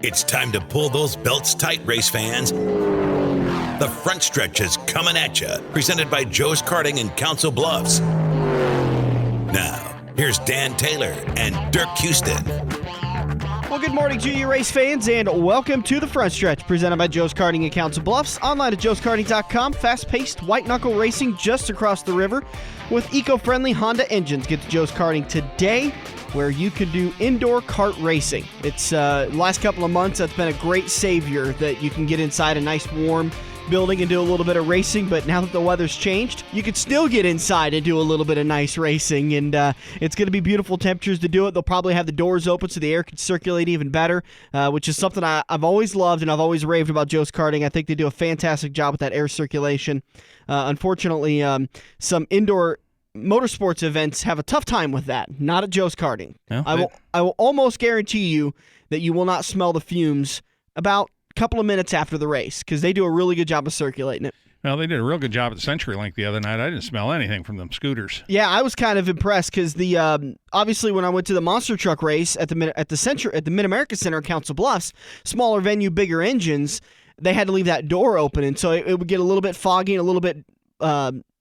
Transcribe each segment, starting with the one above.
It's time to pull those belts tight, race fans. The front stretch is coming at you, presented by Joe's Karting in Council Bluffs. Now, here's Dan Taylor and Dirk Houston. Well, good morning to you, race fans, and welcome to the front stretch, presented by Joe's Karting in Council Bluffs. Online at joeskarting.com. Fast-paced, white-knuckle racing just across the river with eco-friendly Honda engines. Get to Joe's Karting today, where you can do indoor kart racing. It's last couple of months, that's been a great savior that you can get inside a nice warm building and do a little bit of racing, but now that the weather's changed, you can still get inside and do a little bit of nice racing, and it's going to be beautiful temperatures to do it. They'll probably have the doors open so the air can circulate even better, which is something I've always loved and I've always raved about Joe's Karting. I think they do a fantastic job with that air circulation. Unfortunately, some indoor motorsports events have a tough time with that. Not at Joe's Karting. No, I will almost guarantee you that you will not smell the fumes about a couple of minutes after the race, because they do a really good job of circulating it. Well, they did a real good job at CenturyLink the other night. I didn't smell anything from them scooters. Yeah, I was kind of impressed because the obviously when I went to the monster truck race at the Mid-America Center in Council Bluffs, smaller venue, bigger engines, they had to leave that door open, and so it would get a little bit foggy and a little bit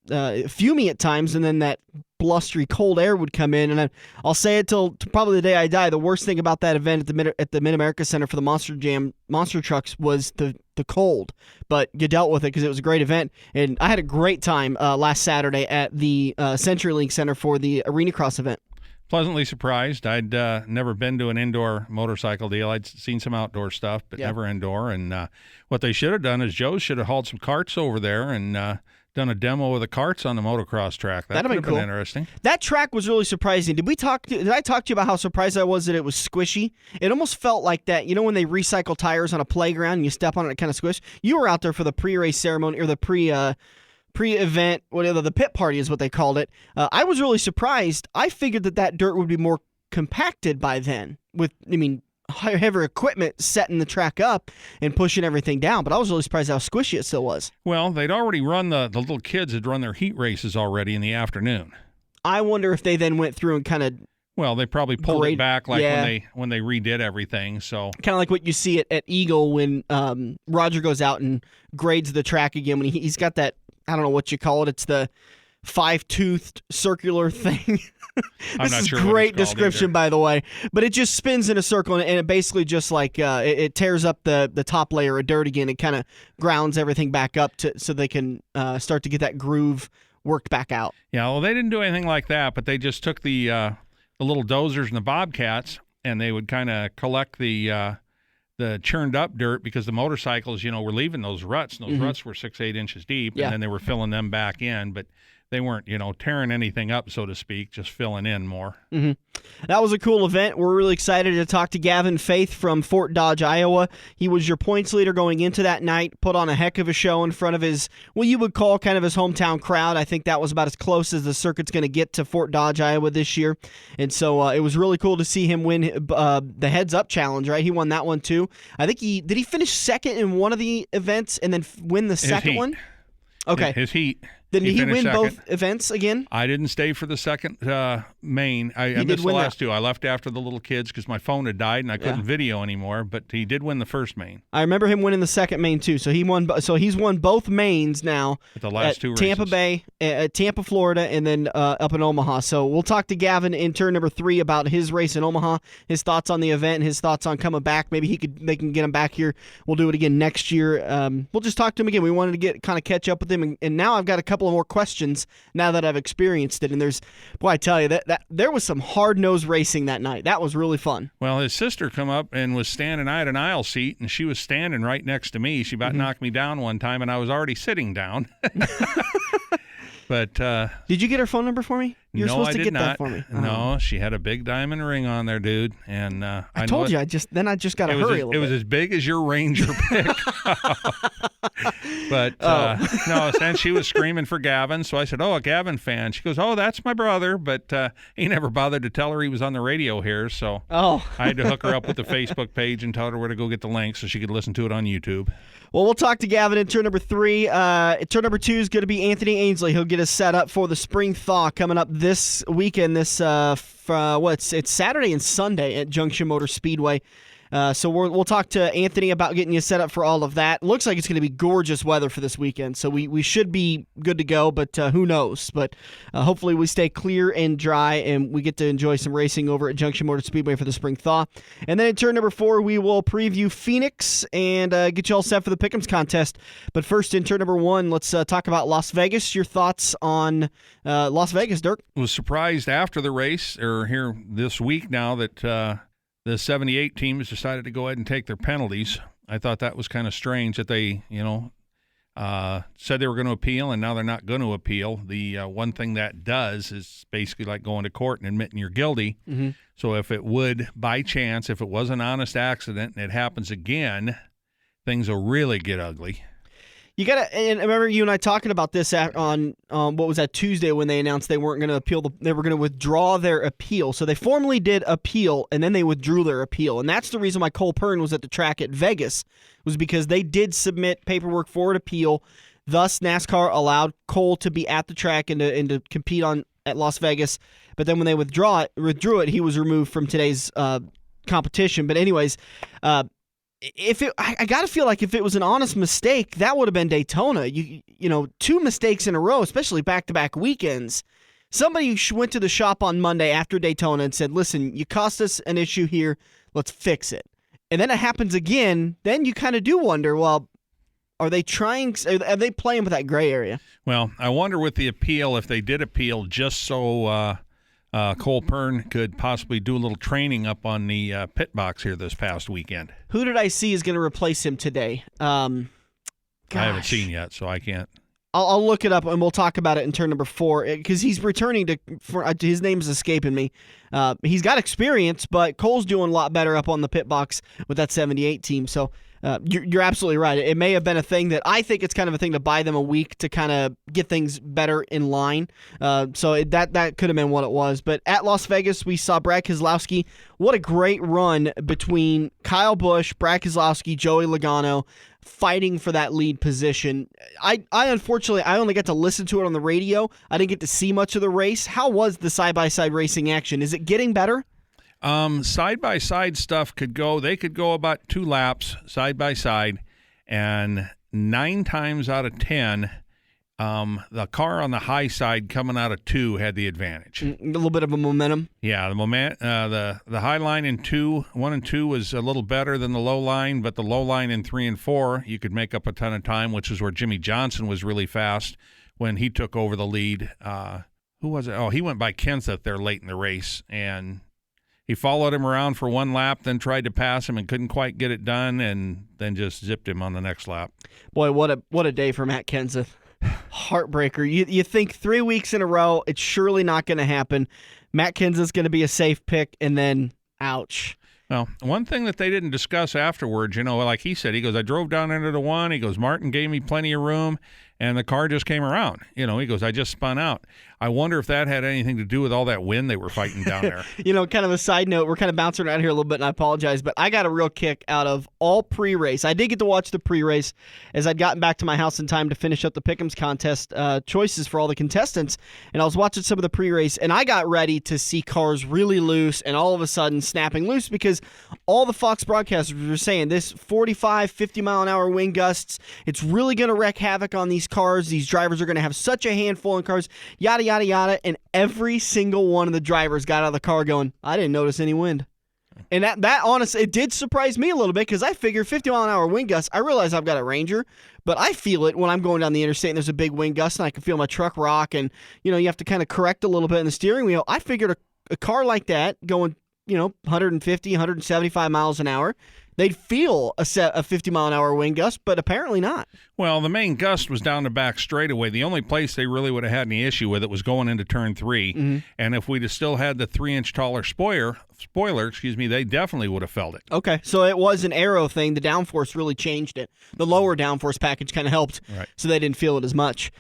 fumey at times, and then that blustery cold air would come in. And I'll say it till probably the day I die, the worst thing about that event at the Mid-America Center for the monster trucks was the cold, but you dealt with it because it was a great event. And I had a great time last Saturday at the CenturyLink Center for the Arena Cross event. Pleasantly surprised. I'd never been to an indoor motorcycle deal. I'd seen some outdoor stuff, but never indoor. And what they should have done is Joe should have hauled some carts over there and done a demo of the carts on the motocross track. That would have been interesting. That track was really surprising. Did I talk to you about how surprised I was that it was squishy? It almost felt like that, you know, when they recycle tires on a playground and you step on it, it kind of squish. You were out there for the pre-race ceremony or the pre-event, whatever, the pit party is what they called it. I was really surprised. I figured that dirt would be more compacted by then with, heavier equipment setting the track up and pushing everything down, but I was really surprised how squishy it still was. Well, they'd already run the little kids had run their heat races already in the afternoon. I wonder if they then went through and kind of they probably pulled it back when they redid everything. So kind of like what you see at Eagle when Roger goes out and grades the track again when he's got that, I don't know what you call it. It's the 5-toothed circular thing. This is great description, by the way. But it just spins in a circle, and it basically just like it tears up the top layer of dirt again. It kind of grounds everything back up so they can start to get that groove worked back out. Yeah, well, they didn't do anything like that, but they just took the little dozers and the bobcats, and they would kind of collect the churned up dirt because the motorcycles, were leaving those ruts, and those ruts were 6-8 inches deep, and then they were filling them back in, but they weren't, tearing anything up, so to speak, just filling in more. Mm-hmm. That was a cool event. We're really excited to talk to Gavin Faith from Fort Dodge, Iowa. He was your points leader going into that night, put on a heck of a show in front of his, what you would call kind of his hometown crowd. I think that was about as close as the circuit's going to get to Fort Dodge, Iowa this year. And so it was really cool to see him win the Heads Up Challenge, right? He won that one too. I think did he finish second in one of the events and then win the second one? Okay. His heat. Did he win both events again? I didn't stay for the second main. I missed the last two. I left after the little kids because my phone had died and I couldn't video anymore. But he did win the first main. I remember him winning the second main too. So he won. So he's won both mains now. At the last two races. Tampa Bay, Tampa, Florida, and then up in Omaha. So we'll talk to Gavin in turn number 3 about his race in Omaha, his thoughts on the event, his thoughts on coming back. Maybe they can get him back here. We'll do it again next year. We'll just talk to him again. We wanted to kind of catch up with him, and now I've got a couple of more questions now that I've experienced it. And I tell you that there was some hard-nosed racing that night. That was really fun. Well, his sister come up and was standing. I had an aisle seat, and she was standing right next to me. She about knocked me down one time, and I was already sitting down. But did you get her phone number for me? You were supposed to get that for me. No, she had a big diamond ring on there, dude. And I told you, I just got to hurry a little bit. It was as big as your Ranger pick. But no, and she was screaming for Gavin. So I said, "Oh, a Gavin fan." She goes, "Oh, that's my brother." But he never bothered to tell her he was on the radio here. So I had to hook her up with the Facebook page and tell her where to go get the link so she could listen to it on YouTube. Well, we'll talk to Gavin in turn number 3. Turn number 2 is going to be Anthony Ainsle. He'll get us set up for the Spring Thaw coming up this weekend. It's Saturday and Sunday at Junction Motor Speedway. So we'll talk to Anthony about getting you set up for all of that. Looks like it's going to be gorgeous weather for this weekend, so we should be good to go, but who knows? But hopefully we stay clear and dry, and we get to enjoy some racing over at Junction Motor Speedway for the spring thaw. And then in turn number 4, we will preview Phoenix and get you all set for the Pick'ems contest. But first, in turn number 1, let's talk about Las Vegas. Your thoughts on Las Vegas, Dirk? Was surprised after the race, or here this week now, that the 78 teams decided to go ahead and take their penalties. I thought that was kind of strange that they, said they were going to appeal, and now they're not going to appeal. The one thing that does is basically like going to court and admitting you're guilty. Mm-hmm. So if it would, by chance, if it was an honest accident and it happens again, things will really get ugly. You gotta, and I remember you and I talking about this on what was that, Tuesday, when they announced they weren't going to appeal. They were going to withdraw their appeal. So they formally did appeal, and then they withdrew their appeal, and that's the reason why Cole Pern was at the track at Vegas, was because they did submit paperwork for an appeal. Thus, NASCAR allowed Cole to be at the track and to compete at Las Vegas. But then when they withdrew it, he was removed from today's competition. But anyways. I gotta feel like if it was an honest mistake, that would have been Daytona. You know, 2 mistakes in a row, especially back-to-back weekends. Somebody went to the shop on Monday after Daytona and said, "Listen, you cost us an issue here. Let's fix it." And then it happens again. Then you kind of do wonder, well, are they playing with that gray area? Well, I wonder with the appeal, if they did appeal just so Cole Pern could possibly do a little training up on the pit box here this past weekend. Who did I see is going to replace him today? I haven't seen yet, so I can't. I'll look it up, and we'll talk about it in turn number 4, because he's returning his name is escaping me. He's got experience, but Cole's doing a lot better up on the pit box with that 78 team, so you're absolutely right. It may have been a thing that I think it's kind of a thing to buy them a week to kind of get things better in line. So that could have been what it was. But at Las Vegas, we saw Brad Keselowski. What a great run between Kyle Busch, Brad Keselowski, Joey Logano, fighting for that lead position. I unfortunately, I only got to listen to it on the radio. I didn't get to see much of the race. How was the side-by-side racing action? Is it getting better? Side-by-side stuff could go about 2 laps side-by-side, and 9 times out of 10, the car on the high side coming out of 2 had the advantage. A little bit of a momentum. Yeah, the high line in 1 and 2 was a little better than the low line, but the low line in 3 and 4, you could make up a ton of time, which is where Jimmy Johnson was really fast when he took over the lead. Who was it? Oh, he went by Kenseth there late in the race, and he followed him around for 1 lap, then tried to pass him and couldn't quite get it done, and then just zipped him on the next lap. Boy, what a day for Matt Kenseth. Heartbreaker. You think 3 weeks in a row, it's surely not going to happen. Matt Kenseth's going to be a safe pick, and then, ouch. Well, one thing that they didn't discuss afterwards, like he said, he goes, I drove down into the 1. He goes, Martin gave me plenty of room, and the car just came around. He goes, I just spun out. I wonder if that had anything to do with all that wind they were fighting down there. Kind of a side note, we're kind of bouncing around here a little bit, and I apologize, but I got a real kick out of all pre-race. I did get to watch the pre-race as I'd gotten back to my house in time to finish up the Pick'ems contest choices for all the contestants, and I was watching some of the pre-race, and I got ready to see cars really loose and all of a sudden snapping loose, because all the Fox broadcasters were saying this 45, 50-mile-an-hour wind gusts, it's really going to wreak havoc on these cars. These drivers are going to have such a handful in cars, yada, yada, yada, and every single one of the drivers got out of the car going, I didn't notice any wind. And that honestly, it did surprise me a little bit, because I figured 50-mile-an-hour wind gusts, I realize I've got a Ranger, but I feel it when I'm going down the interstate and there's a big wind gust and I can feel my truck rock, and, you have to kind of correct a little bit in the steering wheel. I figured a car like that going, 150, 175 miles an hour, they'd feel a 50-mile-an-hour wind gust, but apparently not. Well, the main gust was down the back straightaway. The only place they really would have had any issue with it was going into turn 3. Mm-hmm. And if we'd have still had the 3-inch taller spoiler, they definitely would have felt it. Okay, so it was an aero thing. The downforce really changed it. The lower downforce package kind of helped, right, so they didn't feel it as much.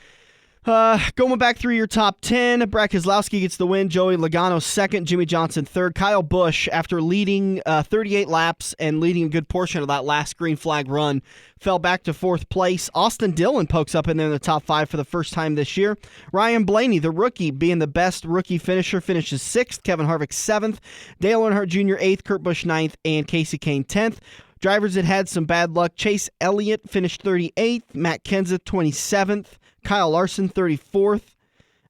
Going back through your top 10, Brad Keselowski gets the win, Joey Logano second, Jimmy Johnson third. Kyle Busch, after leading 38 laps and leading a good portion of that last green flag run, fell back to fourth place. Austin Dillon pokes up in there in the top 5 for the first time this year. Ryan Blaney, the rookie, being the best rookie finisher, finishes 6th. Kevin Harvick 7th. Dale Earnhardt Jr. 8th. Kurt Busch 9th. And Kasey Kahne 10th. Drivers that had some bad luck, Chase Elliott finished 38th. Matt Kenseth 27th. Kyle Larson, 34th.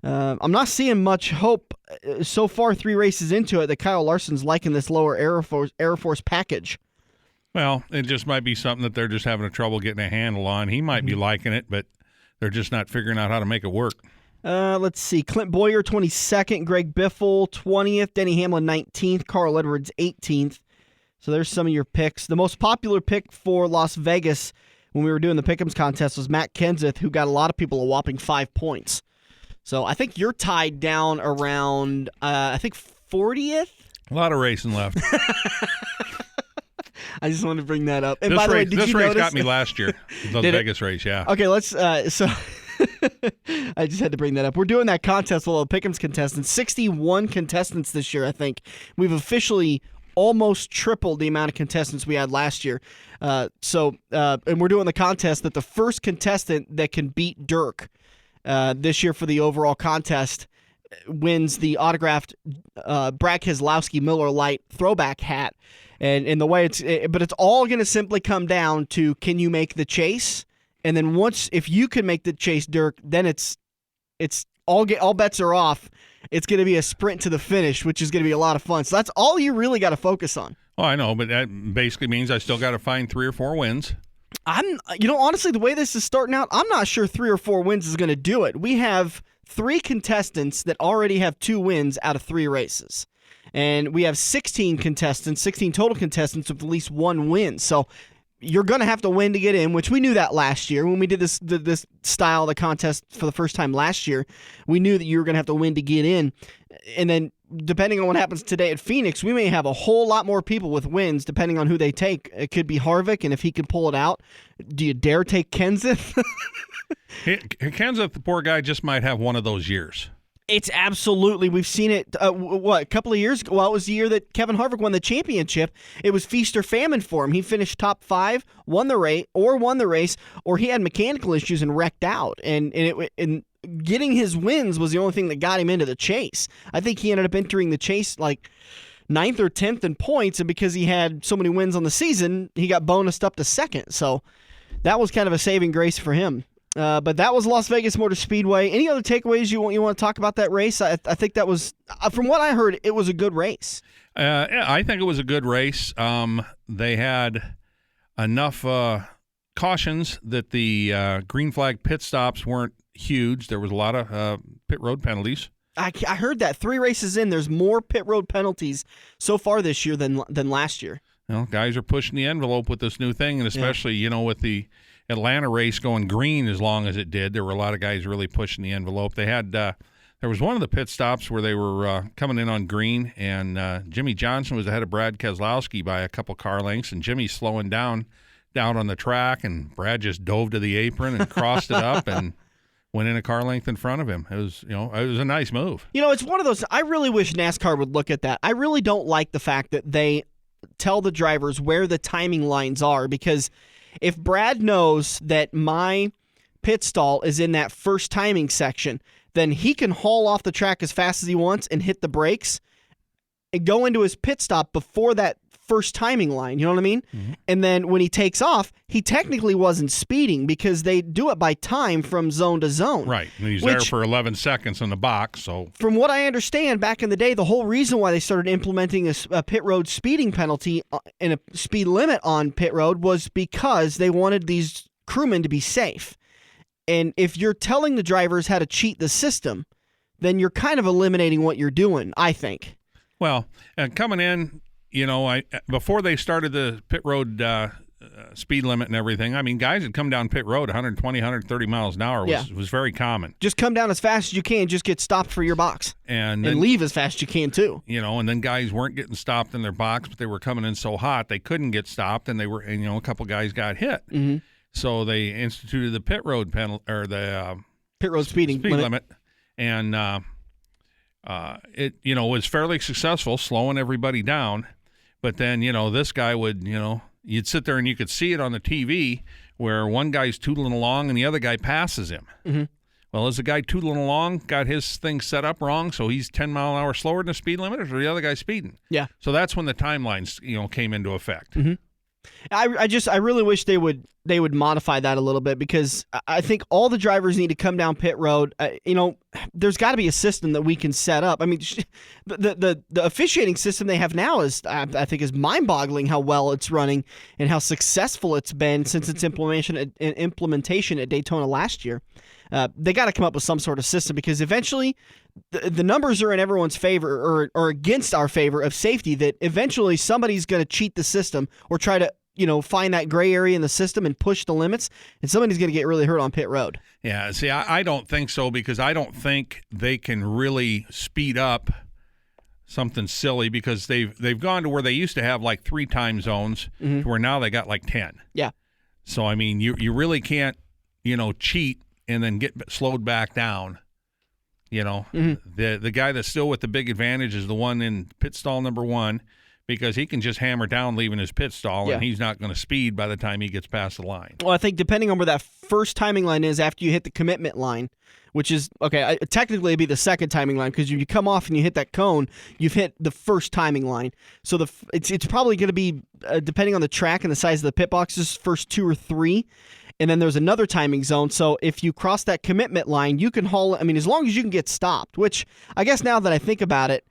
I'm not seeing much hope so far 3 races into it that Kyle Larson's liking this lower Air Force package. Well, it just might be something that they're just having a trouble getting a handle on. He might be liking it, but they're just not figuring out how to make it work. Let's see. Clint Bowyer, 22nd. Greg Biffle, 20th. Denny Hamlin, 19th. Carl Edwards, 18th. So there's some of your picks. The most popular pick for Las Vegas when we were doing the Pick'ems contest was Matt Kenseth, who got a lot of people a whopping 5 points. So I think you're tied down around, 40th? A lot of racing left. I just wanted to bring that up. And this by the way, race, did this you race notice? got me last year, the Vegas race, yeah. Okay, let's, so I just had to bring that up. We're doing that contest with all the Pick'ems contestants. 61 contestants this year, I think. We've officially almost tripled the amount of contestants we had last year. And we're doing the contest that the first contestant that can beat Dirk this year for the overall contest wins the autographed Brad Keselowski Miller Lite throwback hat. And the way but it's all going to simply come down to, can you make the chase? And then if you can make the chase, Dirk, then it's all bets are off. It's going to be a sprint to the finish, which is going to be a lot of fun. So that's all you really got to focus on. Oh, I know, but that basically means I still got to find 3 or 4 wins. Honestly, the way this is starting out, I'm not sure 3 or 4 wins is going to do it. We have 3 contestants that already have 2 wins out of 3 races. And we have 16 total contestants with at least 1 win. So you're going to have to win to get in, which we knew that last year when we did this style of the contest for the first time last year. We knew that you were going to have to win to get in. And then depending on what happens today at Phoenix, we may have a whole lot more people with wins depending on who they take. It could be Harvick, and if he can pull it out, do you dare take Kenseth? Kenseth, the poor guy, just might have one of those years. It's absolutely, we've seen it, a couple of years ago? Well, it was the year that Kevin Harvick won the championship. It was feast or famine for him. He finished top 5, won the race, or he had mechanical issues and wrecked out. And getting his wins was the only thing that got him into the chase. I think he ended up entering the chase like 9th or 10th in points, and because he had so many wins on the season, he got bonused up to 2nd. So that was kind of a saving grace for him. But that was Las Vegas Motor Speedway. Any other takeaways you want to talk about that race? I think that was, from what I heard, it was a good race. Yeah, I think it was a good race. They had enough cautions that the green flag pit stops weren't huge. There was a lot of pit road penalties. I heard that 3 races in, there's more pit road penalties so far this year than last year. Well, guys are pushing the envelope with this new thing, and especially, with the Atlanta race going green as long as it did, there were a lot of guys really pushing the envelope. They had there was one of the pit stops where they were coming in on green, and Jimmy Johnson was ahead of Brad Keselowski by a couple car lengths, and Jimmy's slowing down on the track, and Brad just dove to the apron and crossed it up and went in a car length in front of him. It was, it was a nice move. It's one of those, I really wish NASCAR would look at that. I really don't like the fact that they tell the drivers where the timing lines are, because if Brad knows that my pit stall is in that first timing section, then he can haul off the track as fast as he wants and hit the brakes and go into his pit stop before that first timing line, you know what I mean? Mm-hmm. And then when he takes off, he technically wasn't speeding because they do it by time from zone to zone. Right. And he's there for 11 seconds in the box. So from what I understand, back in the day, the whole reason why they started implementing a pit road speeding penalty and a speed limit on pit road was because they wanted these crewmen to be safe. And if you're telling the drivers how to cheat the system, then you're kind of eliminating what you're doing, I think. Well, coming in, before they started the pit road speed limit and everything, I mean, guys had come down pit road 120, 130 miles an hour was very common. Just come down as fast as you can, just get stopped for your box. And leave as fast as you can, too. And then guys weren't getting stopped in their box, but they were coming in so hot they couldn't get stopped, and a couple guys got hit. Mm-hmm. So they instituted the pit road penalty, or the Pit road speed limit. And it, was fairly successful, slowing everybody down. But then, this guy would, you'd sit there and you could see it on the TV where one guy's tootling along and the other guy passes him. Mm-hmm. Well, is the guy tootling along got his thing set up wrong, so he's 10 mile an hour slower than the speed limit, or the other guy speeding? Yeah. So that's when the timelines, came into effect. Mm-hmm. I really wish they would modify that a little bit, because I think all the drivers need to come down pit road. There's got to be a system that we can set up. I mean, the officiating system they have now is, I think, is mind-boggling how well it's running and how successful it's been since its implementation at Daytona last year. They got to come up with some sort of system, because eventually the numbers are in everyone's favor or against our favor of safety, that eventually somebody's going to cheat the system or try to find that gray area in the system and push the limits, and somebody's going to get really hurt on pit road. Yeah, see, I don't think so, because I don't think they can really speed up something silly, because they've gone to where they used to have like 3 time zones to where now they got like 10. Yeah. So, I mean, you really can't, cheat and then get slowed back down. The guy that's still with the big advantage is the one in pit stall number 1, because he can just hammer down leaving his pit stall, and he's not going to speed by the time he gets past the line. Well, I think depending on where that first timing line is after you hit the commitment line, which is, technically it'd be the second timing line, because if you come off and you hit that cone, you've hit the first timing line. So it's probably going to be, depending on the track and the size of the pit boxes, first 2 or 3. And then there's another timing zone. So if you cross that commitment line, you can haul, as long as you can get stopped, which I guess now that I think about it,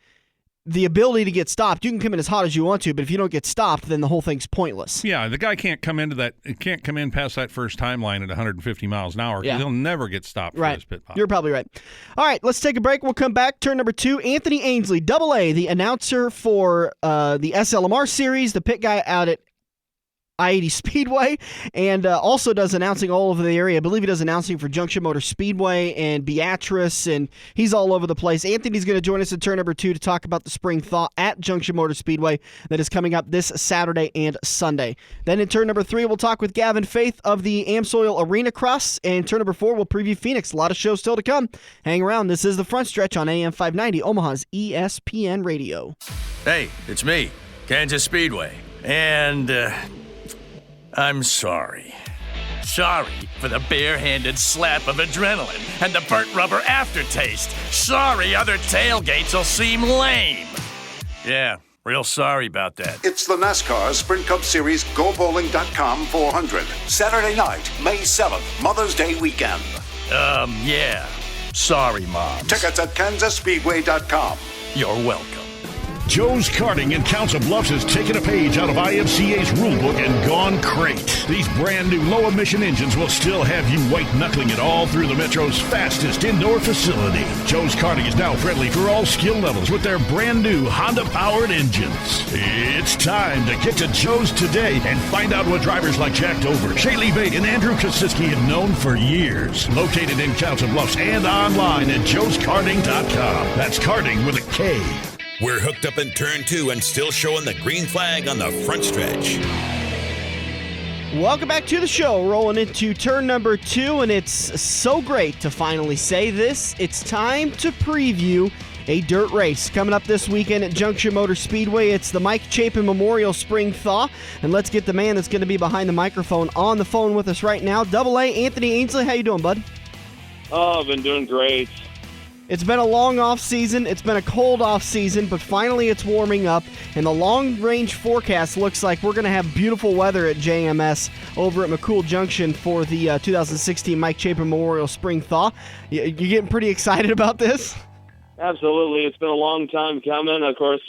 the ability to get stopped, you can come in as hot as you want to, but if you don't get stopped, then the whole thing's pointless. Yeah, the guy can't come in past that first timeline at 150 miles an hour. Yeah. He'll never get stopped for his pit pop. You're probably right. All right, let's take a break. We'll come back. Turn number 2, Anthony Ainsle, AA, the announcer for the SLMR series, the pit guy out at I-80 Speedway, and also does announcing all over the area. I believe he does announcing for Junction Motor Speedway and Beatrice, and he's all over the place. Anthony's going to join us in turn number 2 to talk about the spring thaw at Junction Motor Speedway that is coming up this Saturday and Sunday. Then in turn number 3, we'll talk with Gavin Faith of the Amsoil Arena Cross, and turn number 4, we'll preview Phoenix. A lot of shows still to come. Hang around. This is The Front Stretch on AM 590, Omaha's ESPN Radio. Hey, it's me, Kansas Speedway, and I'm sorry. Sorry for the barehanded slap of adrenaline and the burnt rubber aftertaste. Sorry other tailgates will seem lame. Yeah, real sorry about that. It's the NASCAR Sprint Cup Series GoBowling.com 400. Saturday night, May 7th, Mother's Day weekend. Yeah. Sorry, Mom. Tickets at KansasSpeedway.com. You're welcome. Joe's Karting in Council Bluffs has taken a page out of IMCA's rulebook and gone crate. These brand new low-emission engines will still have you white-knuckling it all through the Metro's fastest indoor facility. Joe's Karting is now friendly for all skill levels with their brand new Honda-powered engines. It's time to get to Joe's today and find out what drivers like Jack Dover, Shaylee Bate, and Andrew Kosiski have known for years. Located in Council Bluffs and online at joeskarting.com. That's karting with a K. We're hooked up in turn 2 and still showing the green flag on the front stretch. Welcome back to the show. Rolling into turn number 2, and it's so great to finally say this. It's time to preview a dirt race coming up this weekend at Junction Motor Speedway. It's the Mike Chapin Memorial Spring Thaw, and let's get the man that's going to be behind the microphone on the phone with us right now. AA, Anthony Ainsle, how you doing, bud? Oh, I've been doing great. It's been a long off season. It's been a cold off season, but finally it's warming up, and the long-range forecast looks like we're going to have beautiful weather at JMS over at McCool Junction for the 2016 Mike Chapin Memorial Spring Thaw. You getting pretty excited about this? Absolutely. It's been a long time coming. Of course,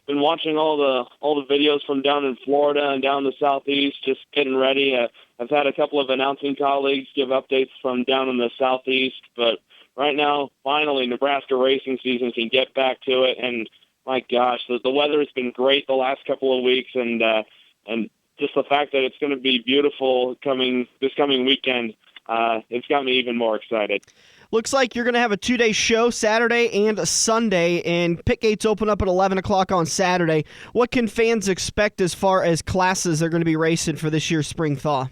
been watching all the videos from down in Florida and down the southeast, just getting ready. I've had a couple of announcing colleagues give updates from down in the southeast, but right now, finally, Nebraska racing season can get back to it, and my gosh, the weather has been great the last couple of weeks, and just the fact that it's going to be beautiful this coming weekend, it's got me even more excited. Looks like you're going to have a 2-day show, Saturday and Sunday, and pit gates open up at 11 o'clock on Saturday. What can fans expect as far as classes they're going to be racing for this year's Spring Thaw?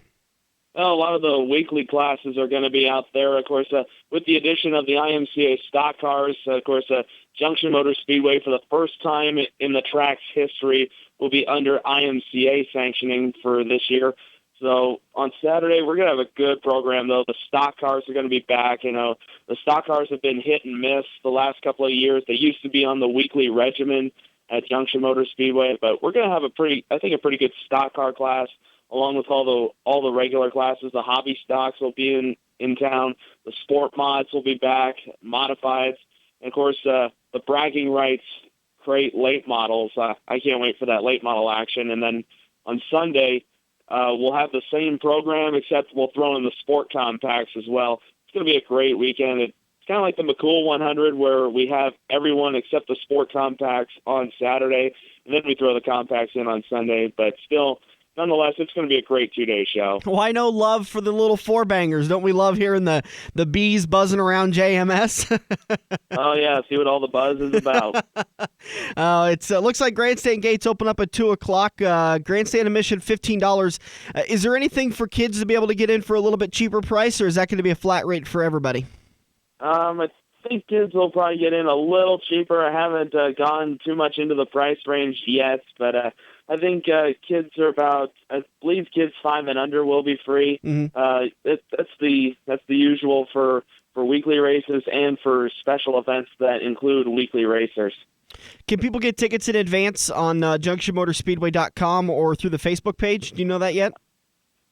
Well, a lot of the weekly classes are going to be out there. Of course, with the addition of the IMCA stock cars, of course, Junction Motor Speedway for the first time in the track's history will be under IMCA sanctioning for this year. So on Saturday, we're going to have a good program, though. The stock cars are going to be back. The stock cars have been hit and miss the last couple of years. They used to be on the weekly regimen at Junction Motor Speedway, but we're going to have a pretty good stock car class, along with all the regular classes. The hobby stocks will be in town. The sport mods will be back, modifieds, and of course the bragging rights crate late models. I can't wait for that late model action. And then on Sunday, we'll have the same program, except we'll throw in the sport compacts as well. It's going to be a great weekend. It's kind of like the McCool 100, where we have everyone except the sport compacts on Saturday, and then we throw the compacts in on Sunday. But still, nonetheless, it's going to be a great 2-day show. Well, I know love for the little four-bangers. Don't we love hearing the bees buzzing around JMS? Oh, yeah, see what all the buzz is about. It looks like grandstand gates open up at 2 o'clock. Grandstand admission, $15. Is there anything for kids to be able to get in for a little bit cheaper price, or is that going to be a flat rate for everybody? I think kids will probably get in a little cheaper. I haven't gone too much into the price range yet, but I think kids are I believe kids 5 and under will be free. Mm-hmm. That's the usual for weekly races and for special events that include weekly racers. Can people get tickets in advance on junctionmotorspeedway.com or through the Facebook page? Do you know that yet?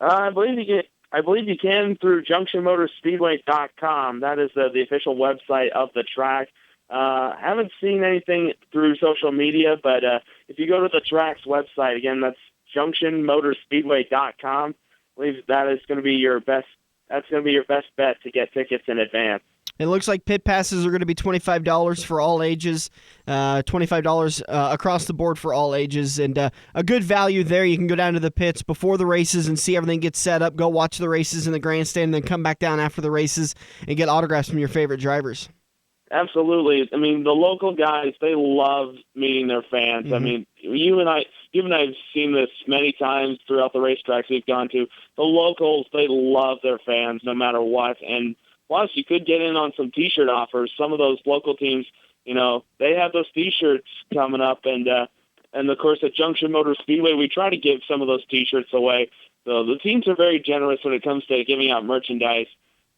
I believe you can through junctionmotorspeedway.com. That is the official website of the track. Haven't seen anything through social media, but if you go to the track's website, again, that's junctionmotorspeedway.com. I believe that is going to be your best. That's going to be your best bet to get tickets in advance. It looks like pit passes are going to be $25 for all ages, $25 across the board for all ages, and a good value there. You can go down to the pits before the races and see everything get set up, go watch the races in the grandstand, and then come back down after the races and get autographs from your favorite drivers. Absolutely. I mean, the local guys, they love meeting their fans. Mm-hmm. I mean, you and I have seen this many times throughout the racetracks we've gone to. The locals, they love their fans no matter what. And plus, you could get in on some T-shirt offers. Some of those local teams, they have those T-shirts coming up. And of course, at Junction Motor Speedway, we try to give some of those T-shirts away. So the teams are very generous when it comes to giving out merchandise.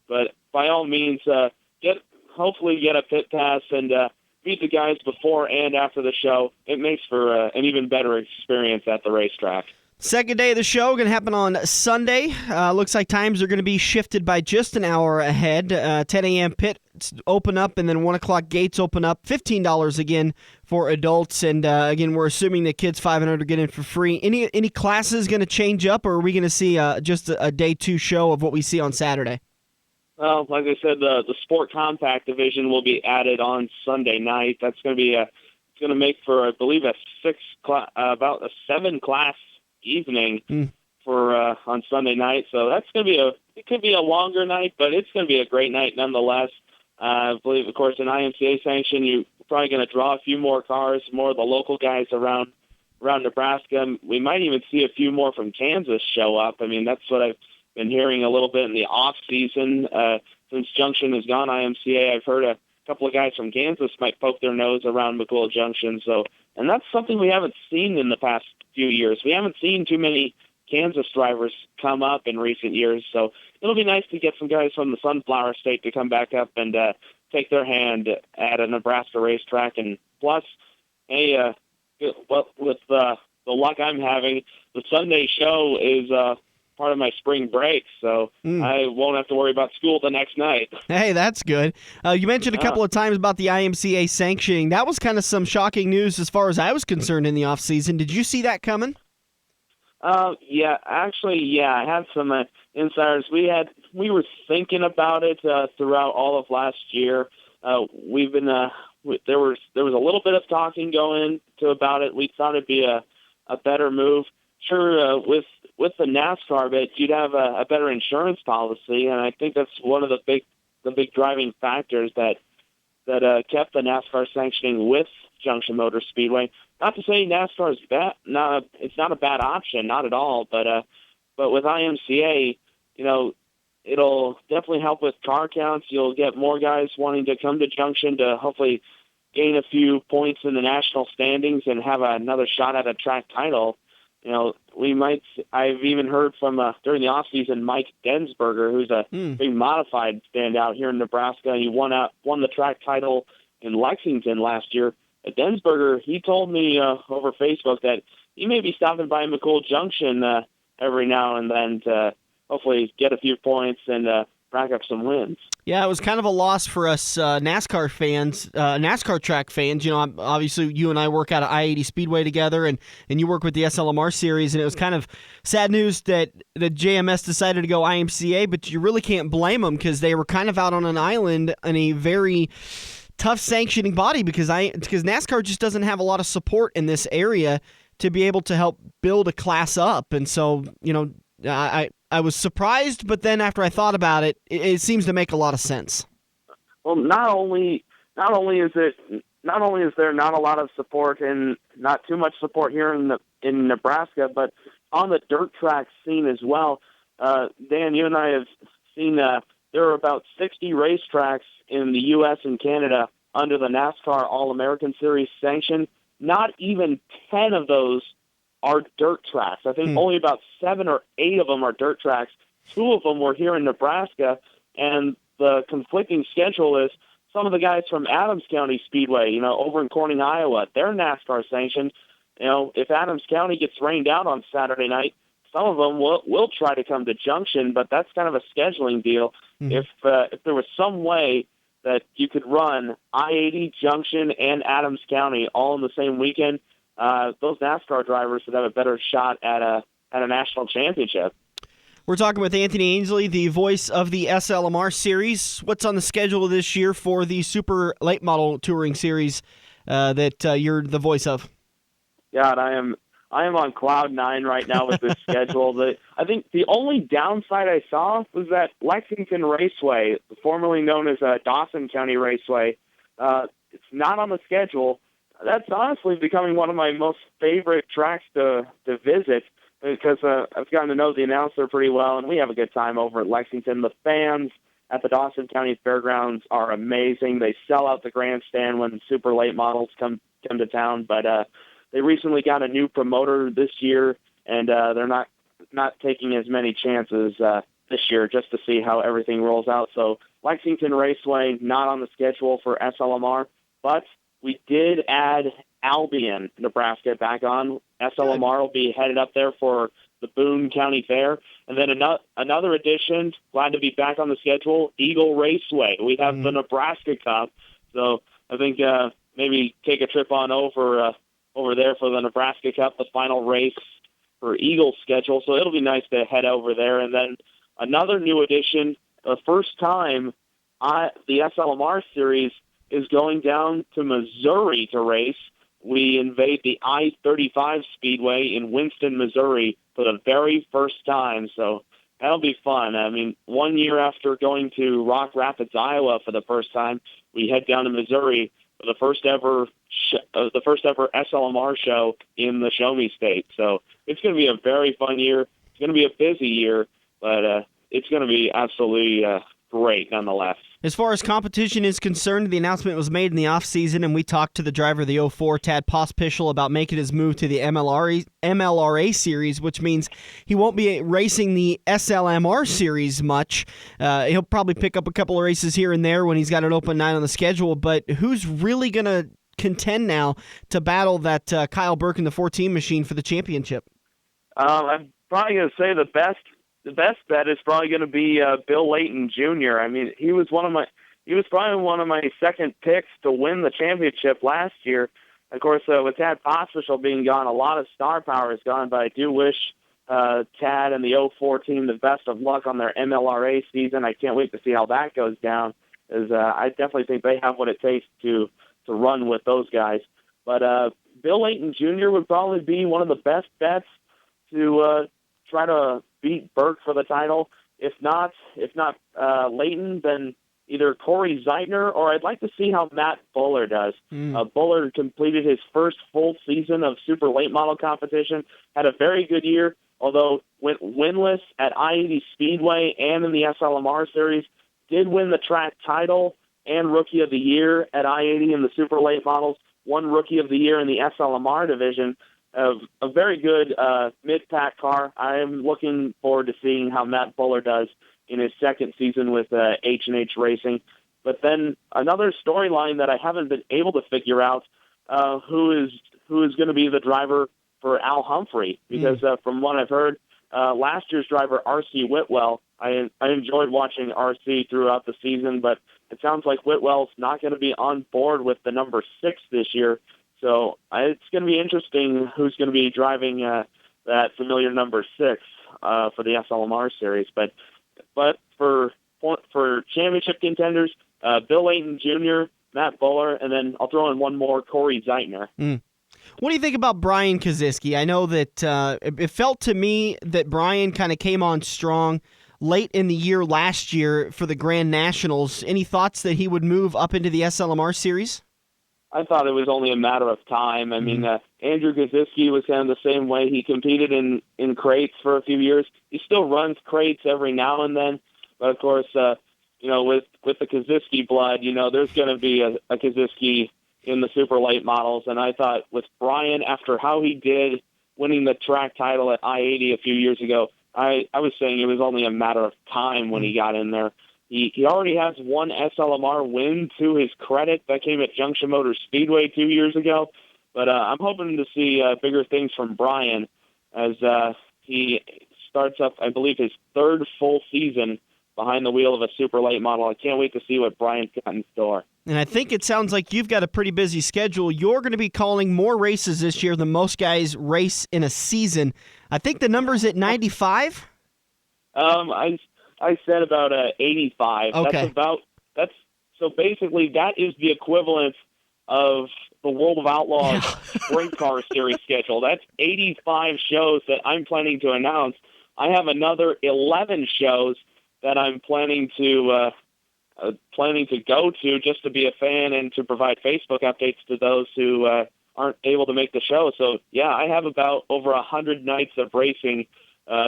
But by all means, hopefully get a pit pass and meet the guys before and after the show. It makes for an even better experience at the racetrack. Second day of the show going to happen on Sunday. Looks like times are going to be shifted by just an hour ahead. 10 a.m. pits open up, and then 1 o'clock gates open up. $15 again for adults, and again, we're assuming that kids 5 and under get in for free. Any classes going to change up, or are we going to see just a day 2 show of what we see on Saturday? Well, like I said, the Sport Compact division will be added on Sunday night. That's going to be it's going to make for, I believe, about a 7-class evening for on Sunday night. So that's going to be it could be a longer night, but it's going to be a great night nonetheless. I believe, of course, an IMCA sanction, you're probably going to draw a few more cars, more of the local guys around Nebraska. We might even see a few more from Kansas show up. I mean, that's what I've been hearing a little bit in the off season. Since Junction has gone IMCA, I've heard a couple of guys from Kansas might poke their nose around McCool Junction. So, and that's something we haven't seen in the past few years. We haven't seen too many Kansas drivers come up in recent years. So it'll be nice to get some guys from the Sunflower State to come back up and take their hand at a Nebraska racetrack. And plus, with the luck I'm having, the Sunday show is part of my spring break, so I won't have to worry about school the next night. Hey, that's good. You mentioned a couple of times about the IMCA sanctioning. That was kind of some shocking news as far as I was concerned in the off season. Did you see that coming? Yeah, I had some insiders. We were thinking about it throughout all of last year. We've been there was a little bit of talking going to about it. We thought it'd be a better move. Sure, with the NASCAR bit, you'd have a better insurance policy, and I think that's one of the big driving factors that kept the NASCAR sanctioning with Junction Motor Speedway. Not to say NASCAR is bad, it's not a bad option, not at all. But with IMCA, it'll definitely help with car counts. You'll get more guys wanting to come to Junction to hopefully gain a few points in the national standings and have another shot at a track title. I've even heard from during the offseason, Mike Densberger, who's a big modified standout here in Nebraska. He won the track title in Lexington last year. Densberger, he told me over Facebook that he may be stopping by McCool Junction every now and then to hopefully get a few points and rack up some wins. Yeah, it was kind of a loss for us NASCAR fans, NASCAR track fans. Obviously you and I work out at I-80 Speedway together, and you work with the SLMR series, and it was kind of sad news that the JMS decided to go IMCA, but you really can't blame them because they were kind of out on an island in a very tough sanctioning body because NASCAR just doesn't have a lot of support in this area to be able to help build a class up. And so, I was surprised, but then after I thought about it, it seems to make a lot of sense. Well, not only is there not a lot of support and not too much support here in Nebraska, but on the dirt track scene as well. Dan, you and I have seen there are about 60 racetracks in the U.S. and Canada under the NASCAR All-American Series sanction. Not even 10 of those are dirt tracks. I think only about 7 or 8 of them are dirt tracks. 2 of them were here in Nebraska, and the conflicting schedule is some of the guys from Adams County Speedway, over in Corning, Iowa, they're NASCAR sanctioned. If Adams County gets rained out on Saturday night, some of them will try to come to Junction, but that's kind of a scheduling deal. If there was some way that you could run I-80, Junction, and Adams County all in the same weekend, those NASCAR drivers would have a better shot at a national championship. We're talking with Anthony Ainsle, the voice of the SLMR series. What's on the schedule this year for the Super Late Model Touring Series that you're the voice of? God, I am on cloud 9 right now with this schedule. I think the only downside I saw was that Lexington Raceway, formerly known as Dawson County Raceway, it's not on the schedule. That's honestly becoming one of my most favorite tracks to visit because I've gotten to know the announcer pretty well, and we have a good time over at Lexington. The fans at the Dawson County Fairgrounds are amazing. They sell out the grandstand when super late models come to town, but they recently got a new promoter this year, and they're not taking as many chances this year just to see how everything rolls out. So Lexington Raceway, not on the schedule for SLMR, but we did add Albion, Nebraska, back on. SLMR will be headed up there for the Boone County Fair. And then another addition, glad to be back on the schedule, Eagle Raceway. We have the Nebraska Cup. So I think maybe take a trip on over there for the Nebraska Cup, the final race for Eagle's schedule. So it'll be nice to head over there. And then another new addition, the first time the SLMR series is going down to Missouri to race. We invade the I-35 Speedway in Winston, Missouri for the very first time. So that'll be fun. I mean, 1 year after going to Rock Rapids, Iowa for the first time, we head down to Missouri for the first ever SLMR show in the Show Me State. So it's going to be a very fun year. It's going to be a busy year, but it's going to be absolutely great nonetheless. As far as competition is concerned, the announcement was made in the offseason, and we talked to the driver of the 04, Tad Pospischel, about making his move to the MLRA series, which means he won't be racing the SLMR series much. He'll probably pick up a couple of races here and there when he's got an open night on the schedule, but who's really going to contend now to battle that Kyle Burke and the 14 machine for the championship? I'm probably going to say the best bet is probably going to be Bill Layton Jr. I mean, he was probably one of my second picks to win the championship last year. Of course, with Tad Pospischel being gone, a lot of star power is gone, but I do wish Tad and the 04 team the best of luck on their MLRA season. I can't wait to see how that goes down, as I definitely think they have what it takes to run with those guys. But Bill Layton Jr. would probably be one of the best bets to try to beat Burke for the title. If not Layton, then either Corey Zeitner, or I'd like to see how Matt Buller does. Buller completed his first full season of super late model competition, had a very good year, although went winless at I-80 Speedway and in the SLMR Series, did win the track title and Rookie of the Year at I-80 in the super late models, won Rookie of the Year in the SLMR division. A very good mid-pack car. I am looking forward to seeing how Matt Buller does in his second season with H&H Racing. But then another storyline that I haven't been able to figure out, who is going to be the driver for Al Humphrey, because from what I've heard, last year's driver R.C. Whitwell, I enjoyed watching R.C. throughout the season, but it sounds like Whitwell's not going to be on board with the number 6 this year. So it's going to be interesting who's going to be driving that familiar number 6 for the SLMR Series. But for championship contenders, Bill Layton Jr., Matt Buller, and then I'll throw in one more, Corey Zeitner. What do you think about Brian Koziski? I know that it felt to me that Brian kind of came on strong late in the year last year for the Grand Nationals. Any thoughts that he would move up into the SLMR Series? I thought it was only a matter of time. I mean, Andrew Koziski was kind of the same way. He competed in crates for a few years. He still runs crates every now and then, but of course, with the Koziski blood, there's going to be a Koziski in the super late models. And I thought with Brian, after how he did winning the track title at I-80 a few years ago, I was saying it was only a matter of time when he got in there. He already has one SLMR win to his credit. That came at Junction Motor Speedway 2 years ago. But I'm hoping to see bigger things from Brian as he starts up, I believe, his third full season behind the wheel of a super late model. I can't wait to see what Brian's got in store. And I think it sounds like you've got a pretty busy schedule. You're going to be calling more races this year than most guys race in a season. I think the number's at 95? I said about 85. Okay. So basically that is the equivalent of the World of Outlaws Sprint Car Series schedule. That's 85 shows that I'm planning to announce. I have another 11 shows that I'm planning to go to just to be a fan and to provide Facebook updates to those who aren't able to make the show. So yeah, I have about over 100 nights of racing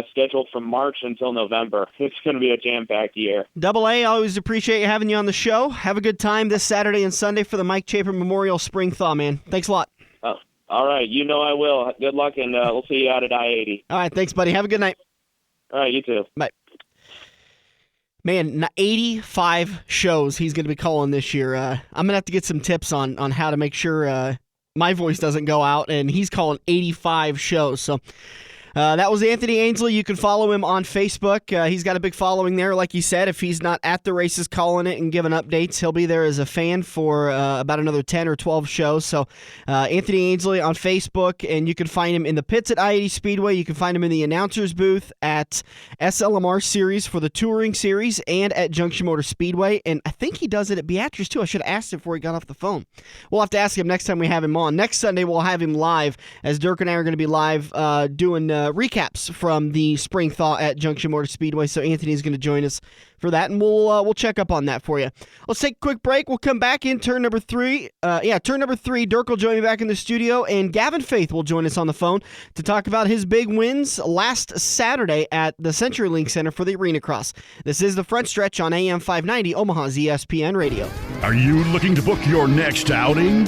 scheduled from March until November. It's going to be a jam-packed year. Double A, always appreciate having you on the show. Have a good time this Saturday and Sunday for the Mike Chapin Memorial Spring Thaw, man. Thanks a lot. Oh, all right. I will. Good luck, and we'll see you out at I-80. All right. Thanks, buddy. Have a good night. All right. You too. Bye. Man, 85 shows he's going to be calling this year. I'm going to have to get some tips on how to make sure my voice doesn't go out, and he's calling 85 shows. So that was Anthony Ainsle. You can follow him on Facebook. He's got a big following there. Like you said, if he's not at the races calling it and giving updates, he'll be there as a fan for about another 10 or 12 shows. So Anthony Ainsle on Facebook, and you can find him in the pits at I-80 Speedway. You can find him in the announcer's booth at SLMR Series for the Touring Series and at Junction Motor Speedway. And I think he does it at Beatrice, too. I should have asked him before he got off the phone. We'll have to ask him next time we have him on. Next Sunday, we'll have him live, as Dirk and I are going to be live doing recaps from the Spring Thaw at Junction Motor Speedway. So Anthony's going to join us for that, and we'll check up on that for you. Let's take a quick break. We'll come back in turn number 3. Turn number 3. Dirk will join me back in the studio, and Gavin Faith will join us on the phone to talk about his big wins last Saturday at the CenturyLink Center for the Arena Cross. This is the Front Stretch on AM 590 Omaha's ESPN Radio. Are you looking to book your next outing?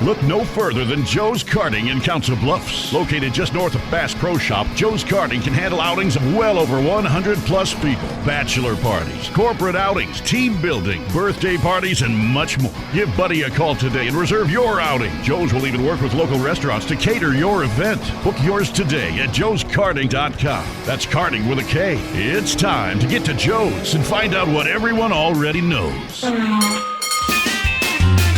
Look no further than Joe's Karting in Council Bluffs. Located just north of Bass Pro Shop, Joe's Karting can handle outings of well over 100-plus people. Bachelor parties, corporate outings, team building, birthday parties, and much more. Give Buddy a call today and reserve your outing. Joe's will even work with local restaurants to cater your event. Book yours today at joeskarting.com. That's karting with a K. It's time to get to Joe's and find out what everyone already knows.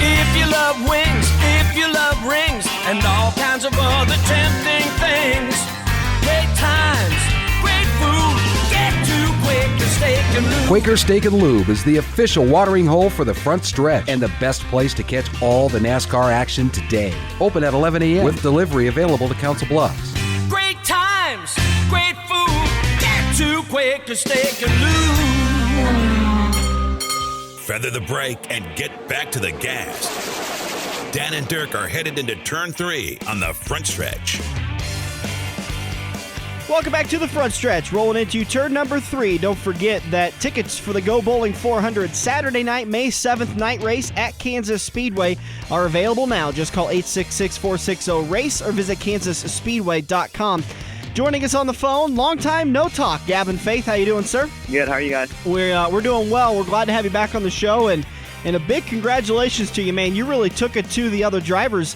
If you love wings, if you love rings, and all kinds of other tempting things, great times, great food, get to Quaker Steak and Lube. Quaker Steak and Lube is the official watering hole for the Front Stretch and the best place to catch all the NASCAR action today. Open at 11 a.m. with delivery available to Council Bluffs. Great times, great food, get to Quaker Steak and Lube. Feather the brake and get back to the gas. Dan and Dirk are headed into turn 3 on the Front Stretch. Welcome back to the front stretch. Rolling into turn number 3. Don't forget that tickets for the Go Bowling 400 Saturday night, May 7th night race at Kansas Speedway are available now. Just call 866-460-RACE or visit kansasspeedway.com. Joining us on the phone, long time no talk, Gavin Faith. How you doing, sir? Good. How are you guys? We're doing well. We're glad to have you back on the show, and a big congratulations to you, man. You really took it to the other riders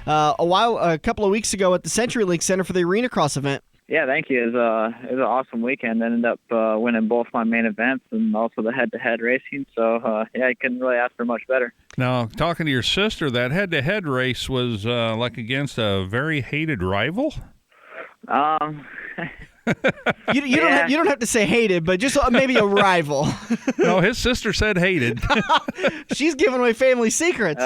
a couple of weeks ago at the CenturyLink Center for the Arena Cross event. Yeah, thank you. It was an awesome weekend. I ended up winning both my main events and also the head-to-head racing. So, I couldn't really ask for much better. Now, talking to your sister, that head-to-head race was like against a very hated rival? You don't have to say hated, but just maybe a rival. No, his sister said hated. She's giving away family secrets.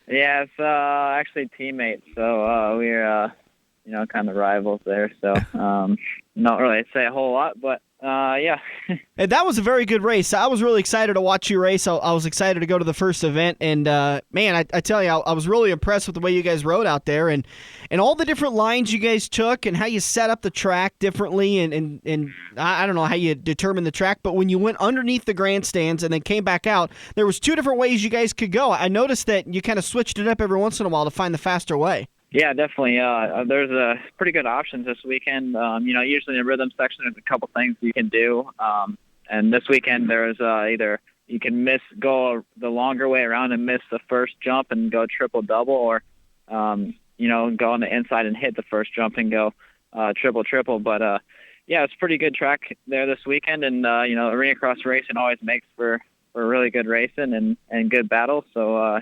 Yeah, it's actually teammates, so we're kind of rivals there. So not really say a whole lot, but yeah. And that was a very good race. I was really excited to watch you race. I was excited to go to the first event, and man, I tell you, I was really impressed with the way you guys rode out there, and all the different lines you guys took, and how you set up the track differently, and I don't know how you determined the track, but when you went underneath the grandstands and then came back out, there was 2 different ways you guys could go. I noticed that you kind of switched it up every once in a while to find the faster way. Yeah, definitely. There's pretty good options this weekend. Usually in the rhythm section, there's a couple things you can do. And this weekend, there's either you can go the longer way around and miss the first jump and go triple-double, or, go on the inside and hit the first jump and go triple-triple. But, it's a pretty good track there this weekend. And, arena cross racing always makes for really good racing and good battles. So, I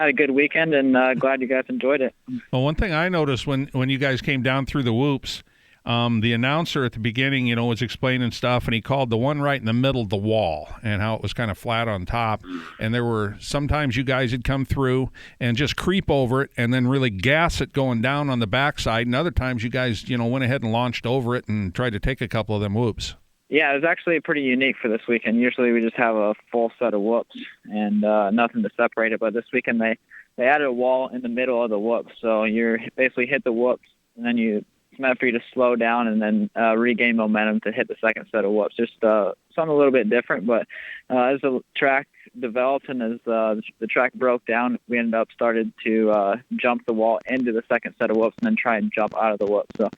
had a good weekend, and glad you guys enjoyed it. Well, one thing I noticed when you guys came down through the whoops, the announcer at the beginning, was explaining stuff, and he called the one right in the middle the wall, and how it was kind of flat on top. And there were sometimes you guys would come through and just creep over it and then really gas it going down on the backside, and other times you guys, went ahead and launched over it and tried to take a couple of them whoops. Yeah, it was actually pretty unique for this weekend. Usually we just have a full set of whoops and nothing to separate it. But this weekend they added a wall in the middle of the whoops. So you basically hit the whoops, and then it's meant for you to slow down and then regain momentum to hit the second set of whoops. Just something a little bit different. But as the track developed and as the track broke down, we ended up started to jump the wall into the second set of whoops and then try and jump out of the whoops. So,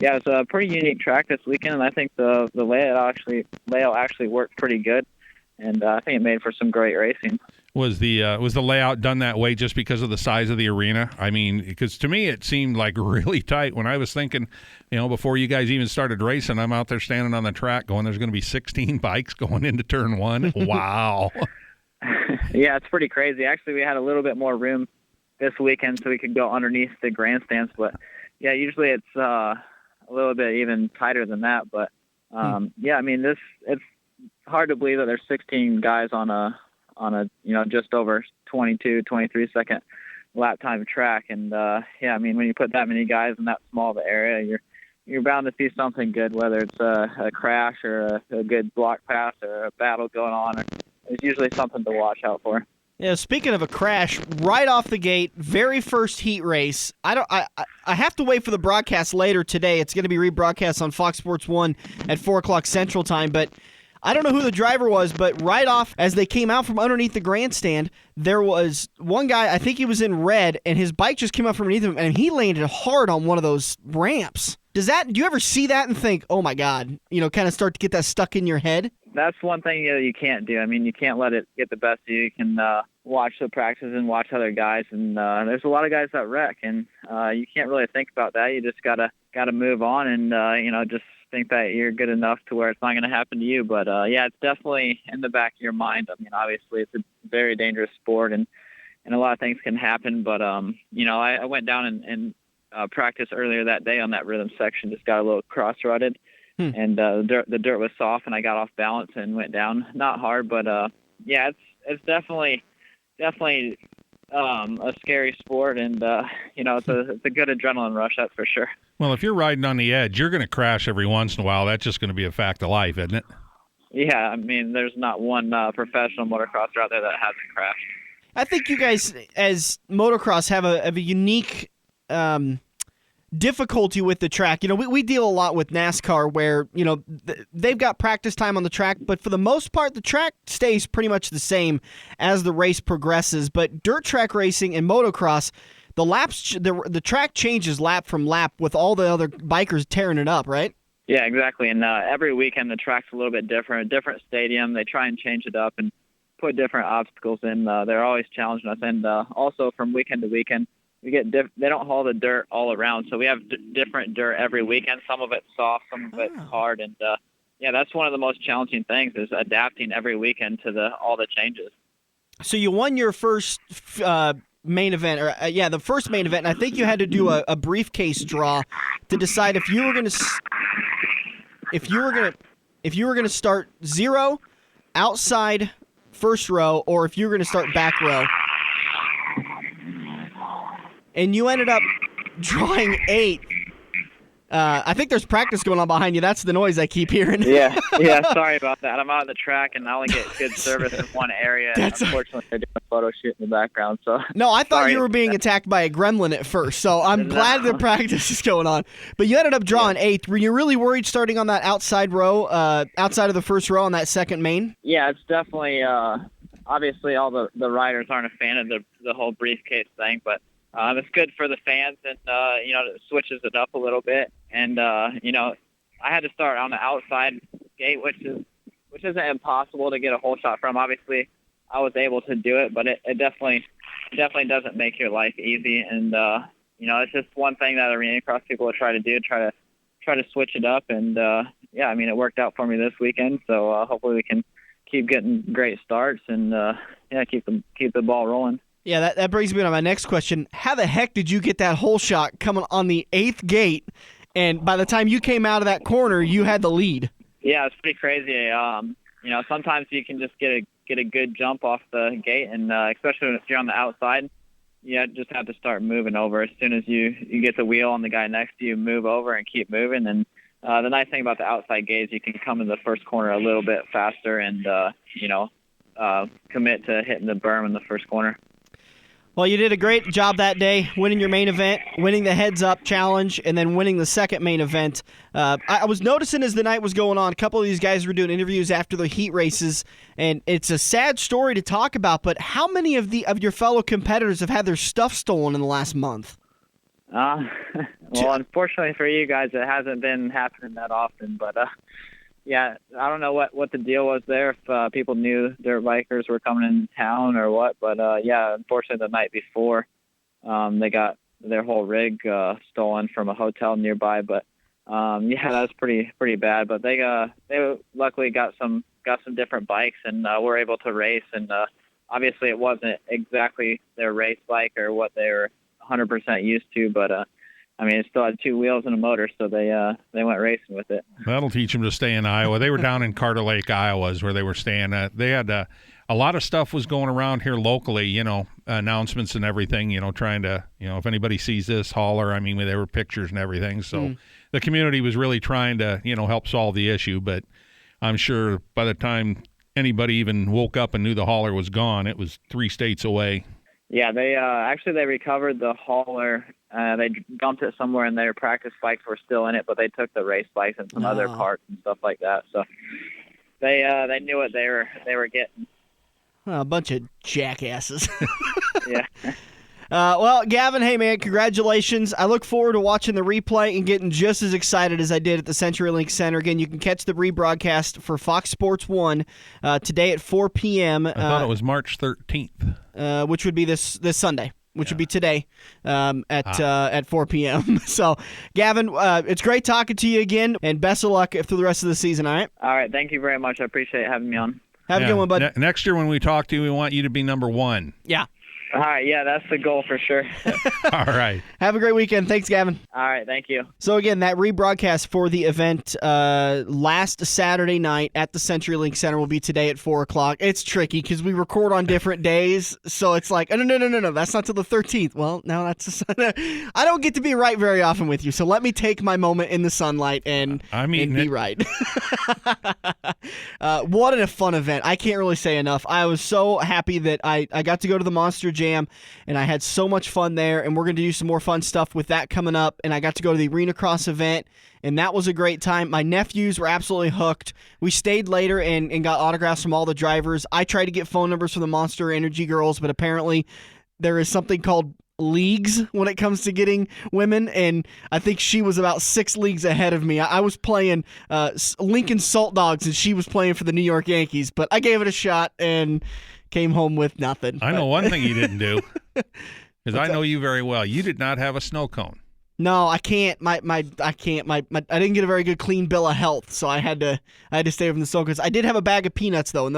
yeah, it's a pretty unique track this weekend, and I think the layout actually worked pretty good, and I think it made for some great racing. Was the layout done that way just because of the size of the arena? I mean, because to me it seemed like really tight. When I was thinking, before you guys even started racing, I'm out there standing on the track going, there's going to be 16 bikes going into turn 1. Wow. Yeah, it's pretty crazy. Actually, we had a little bit more room this weekend so we could go underneath the grandstands, but yeah, usually it's a little bit even tighter than that. But it's hard to believe that there's 16 guys on a just over 23 second lap time track, and when you put that many guys in that small of an area, you're bound to see something good, whether it's a crash or a good block pass or a battle going on. There's usually something to watch out for. Yeah, speaking of a crash, right off the gate, very first heat race. I have to wait for the broadcast later today. It's going to be rebroadcast on Fox Sports 1 at 4 o'clock Central Time, but I don't know who the driver was, but right off as they came out from underneath the grandstand, there was one guy, I think he was in red, and his bike just came up from underneath him, and he landed hard on one of those ramps. Do you ever see that and think, oh my God, kind of start to get that stuck in your head? That's one thing you can't do. I mean, you can't let it get the best of you. You can watch the practices and watch other guys, and there's a lot of guys that wreck, and you can't really think about that. You just gotta move on, and just think that you're good enough to where it's not going to happen to you. But it's definitely in the back of your mind. I mean, obviously it's a very dangerous sport, and a lot of things can happen. But I went down and practiced earlier that day on that rhythm section. Just got a little cross-rutted. And the dirt was soft, and I got off balance and went down. Not hard, but it's definitely a scary sport, and it's a good adrenaline rush, that's for sure. Well, if you're riding on the edge, you're going to crash every once in a while. That's just going to be a fact of life, isn't it? Yeah, I mean, there's not one professional motocrosser out there that hasn't crashed. I think you guys, as motocross, have a unique difficulty with the track. We deal a lot with NASCAR where, they've got practice time on the track, but for the most part, the track stays pretty much the same as the race progresses. But dirt track racing and motocross, the track changes lap from lap with all the other bikers tearing it up, right? Yeah, exactly. And every weekend the track's a little bit different, a different stadium. They try and change it up and put different obstacles in. They're always challenging us. And also from weekend to weekend, they don't haul the dirt all around, so we have different dirt every weekend. Some of it's soft, some of it's hard, and that's one of the most challenging things is adapting every weekend to all the changes. So you won your first main event, the first main event, and I think you had to do a briefcase draw to decide if you were going to start 0 outside first row or if you were going to start back row. And you ended up drawing 8. I think there's practice going on behind you. That's the noise I keep hearing. Yeah. Sorry about that. I'm out on the track, and I only get good service in one area. Unfortunately, they're doing a photo shoot in the background. So no, I thought you were being attacked by a gremlin at first. So I'm glad the practice is going on. But you ended up drawing 8. Were you really worried starting on that outside row, outside of the first row on that second main? Yeah, it's definitely. Obviously, all the riders aren't a fan of the whole briefcase thing, but. It's good for the fans, and it switches it up a little bit. And I had to start on the outside gate, which isn't impossible to get a hole shot from. Obviously, I was able to do it, but it definitely doesn't make your life easy. And it's just one thing that arena cross people will try to do, try to switch it up. And it worked out for me this weekend. So hopefully we can keep getting great starts and keep the ball rolling. Yeah, that brings me to my next question. How the heck did you get that hole shot coming on the 8th gate, and by the time you came out of that corner, you had the lead? Yeah, it's pretty crazy. Sometimes you can just get a good jump off the gate, and especially if you're on the outside, you just have to start moving over. As soon as you get the wheel on the guy next to you, move over and keep moving. And the nice thing about the outside gate is you can come in the first corner a little bit faster and, commit to hitting the berm in the first corner. Well, you did a great job that day, winning your main event, winning the heads-up challenge, and then winning the second main event. I was noticing as the night was going on, a couple of these guys were doing interviews after the heat races, and it's a sad story to talk about, but how many of your fellow competitors have had their stuff stolen in the last month? Well, unfortunately for you guys, it hasn't been happening that often, but... I don't know what the deal was there, if people knew dirt bikers were coming in town or what. But, unfortunately the night before, they got their whole rig stolen from a hotel nearby. But, that was pretty bad. But they luckily got some different bikes and were able to race. And obviously it wasn't exactly their race bike or what they were 100% used to. But, it still had 2 wheels and a motor, so they went racing with it. That'll teach them to stay in Iowa. They were down in Carter Lake, Iowa, is where they were staying at. They had a lot of stuff was going around here locally, announcements and everything, trying to, if anybody sees this, holler. There were pictures and everything. So the community was really trying to, help solve the issue. But I'm sure by the time anybody even woke up and knew the hauler was gone, it was 3 states away. Yeah, they recovered the hauler. They dumped it somewhere, and their practice bikes were still in it, but they took the race bikes and some other parts and stuff like that. So they knew what they were getting. A bunch of jackasses. Yeah. Well, Gavin, hey, man, congratulations. I look forward to watching the replay and getting just as excited as I did at the CenturyLink Center. Again, you can catch the rebroadcast for Fox Sports 1 today at 4 p.m. I thought it was March 13th. Which would be this Sunday, which would be today at 4 p.m. So, Gavin, it's great talking to you again, and best of luck through the rest of the season, all right? All right, thank you very much. I appreciate having me on. Have a good one, bud. Next year when we talk to you, we want you to be number 1. Yeah. All right, yeah, that's the goal for sure. All right. Have a great weekend. Thanks, Gavin. All right, thank you. So, again, that rebroadcast for the event last Saturday night at the CenturyLink Center will be today at 4 o'clock. It's tricky because we record on different days, so it's like, no, that's not till the 13th. Well, no, that's I don't get to be right very often with you, so let me take my moment in the sunlight and be right. What a fun event. I can't really say enough. I was so happy that I got to go to the Monster Jam, and I had so much fun there, and we're going to do some more fun stuff with that coming up, and I got to go to the Arena Cross event, and that was a great time. My nephews were absolutely hooked. We stayed later and got autographs from all the drivers. I tried to get phone numbers from the Monster Energy girls, but apparently there is something called leagues when it comes to getting women, and I think she was about 6 leagues ahead of me. I was playing Lincoln Salt Dogs, and she was playing for the New York Yankees, but I gave it a shot and came home with nothing. I know one thing you didn't do, because I know you very well. You did not have a snow cone. No, I can't. I didn't get a very good clean bill of health, so I had to stay away from the snow cones. I did have a bag of peanuts though, and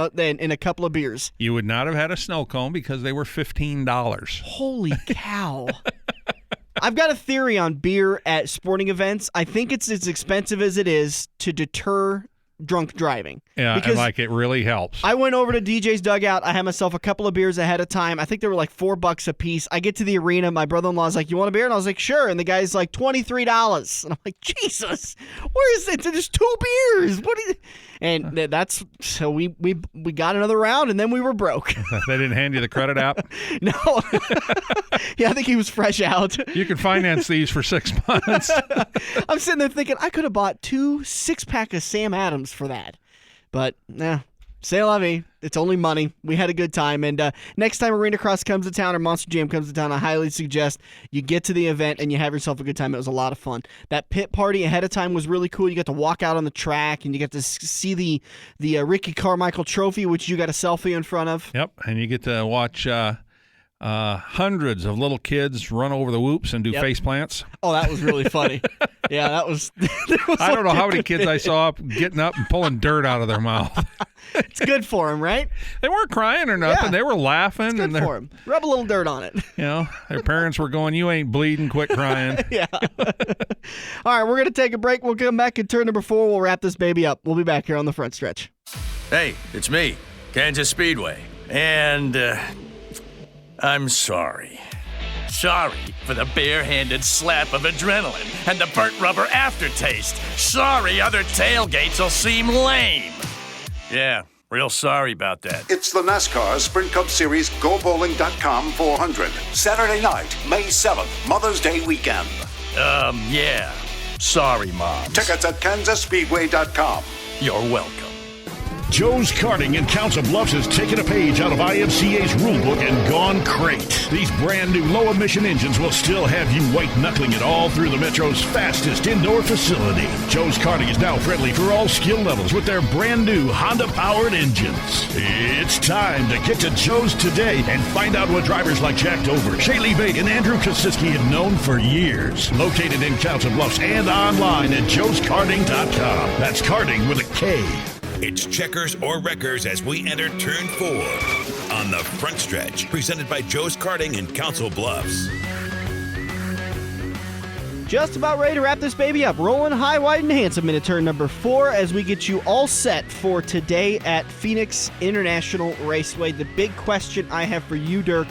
a couple of beers. You would not have had a snow cone because they were $15. Holy cow! I've got a theory on beer at sporting events. I think it's as expensive as it is to deter drunk driving. Yeah, because and it really helps. I went over to DJ's dugout. I had myself a couple of beers ahead of time. I think they were like $4 a piece. I get to the arena. My brother-in-law's like, "You want a beer?" And I was like, "Sure." And the guy's like, $23. And I'm like, Jesus, where is it? There's 2 beers. What? And that's so we got another round, and then we were broke. They didn't hand you the credit app? No. Yeah, I think he was fresh out. You can finance these for 6 months. I'm sitting there thinking I could have bought 2 6-pack of Sam Adams for that. But, c'est la vie. It's only money. We had a good time. And next time Arena Cross comes to town or Monster Jam comes to town, I highly suggest you get to the event and you have yourself a good time. It was a lot of fun. That pit party ahead of time was really cool. You got to walk out on the track and you get to see the Ricky Carmichael trophy, which you got a selfie in front of. Yep, and you get to watch hundreds of little kids run over the whoops and do face plants. Oh, that was really funny. Yeah, that was. I don't know how many kids I saw getting up and pulling dirt out of their mouth. It's good for them, right? They weren't crying or nothing. Yeah. They were laughing. It's good for them. Rub a little dirt on it. Their parents were going, "You ain't bleeding, quit crying." Yeah. All right, we're going to take a break. We'll come back and turn number 4. We'll wrap this baby up. We'll be back here on the front stretch. Hey, it's me, Kansas Speedway. And, I'm sorry. Sorry for the barehanded slap of adrenaline and the burnt rubber aftertaste. Sorry other tailgates will seem lame. Yeah, real sorry about that. It's the NASCAR Sprint Cup Series GoBowling.com 400. Saturday night, May 7th, Mother's Day weekend. Yeah. Sorry, Mom. Tickets at KansasSpeedway.com. You're welcome. Joe's Karting in Council Bluffs has taken a page out of IMCA's rulebook and gone crate. These brand new low-emission engines will still have you white-knuckling it all through the Metro's fastest indoor facility. Joe's Karting is now friendly for all skill levels with their brand new Honda-powered engines. It's time to get to Joe's today and find out what drivers like Jack Dover, Shaylee Bate, and Andrew Kosiski have known for years. Located in Council Bluffs and online at joeskarting.com. That's karting with a K. It's checkers or wreckers as we enter turn 4 on the front stretch, presented by Joe's Karting in Council Bluffs. Just about ready to wrap this baby up. Rolling high, wide, and handsome into turn number 4 as we get you all set for today at Phoenix International Raceway. The big question I have for you, Dirk,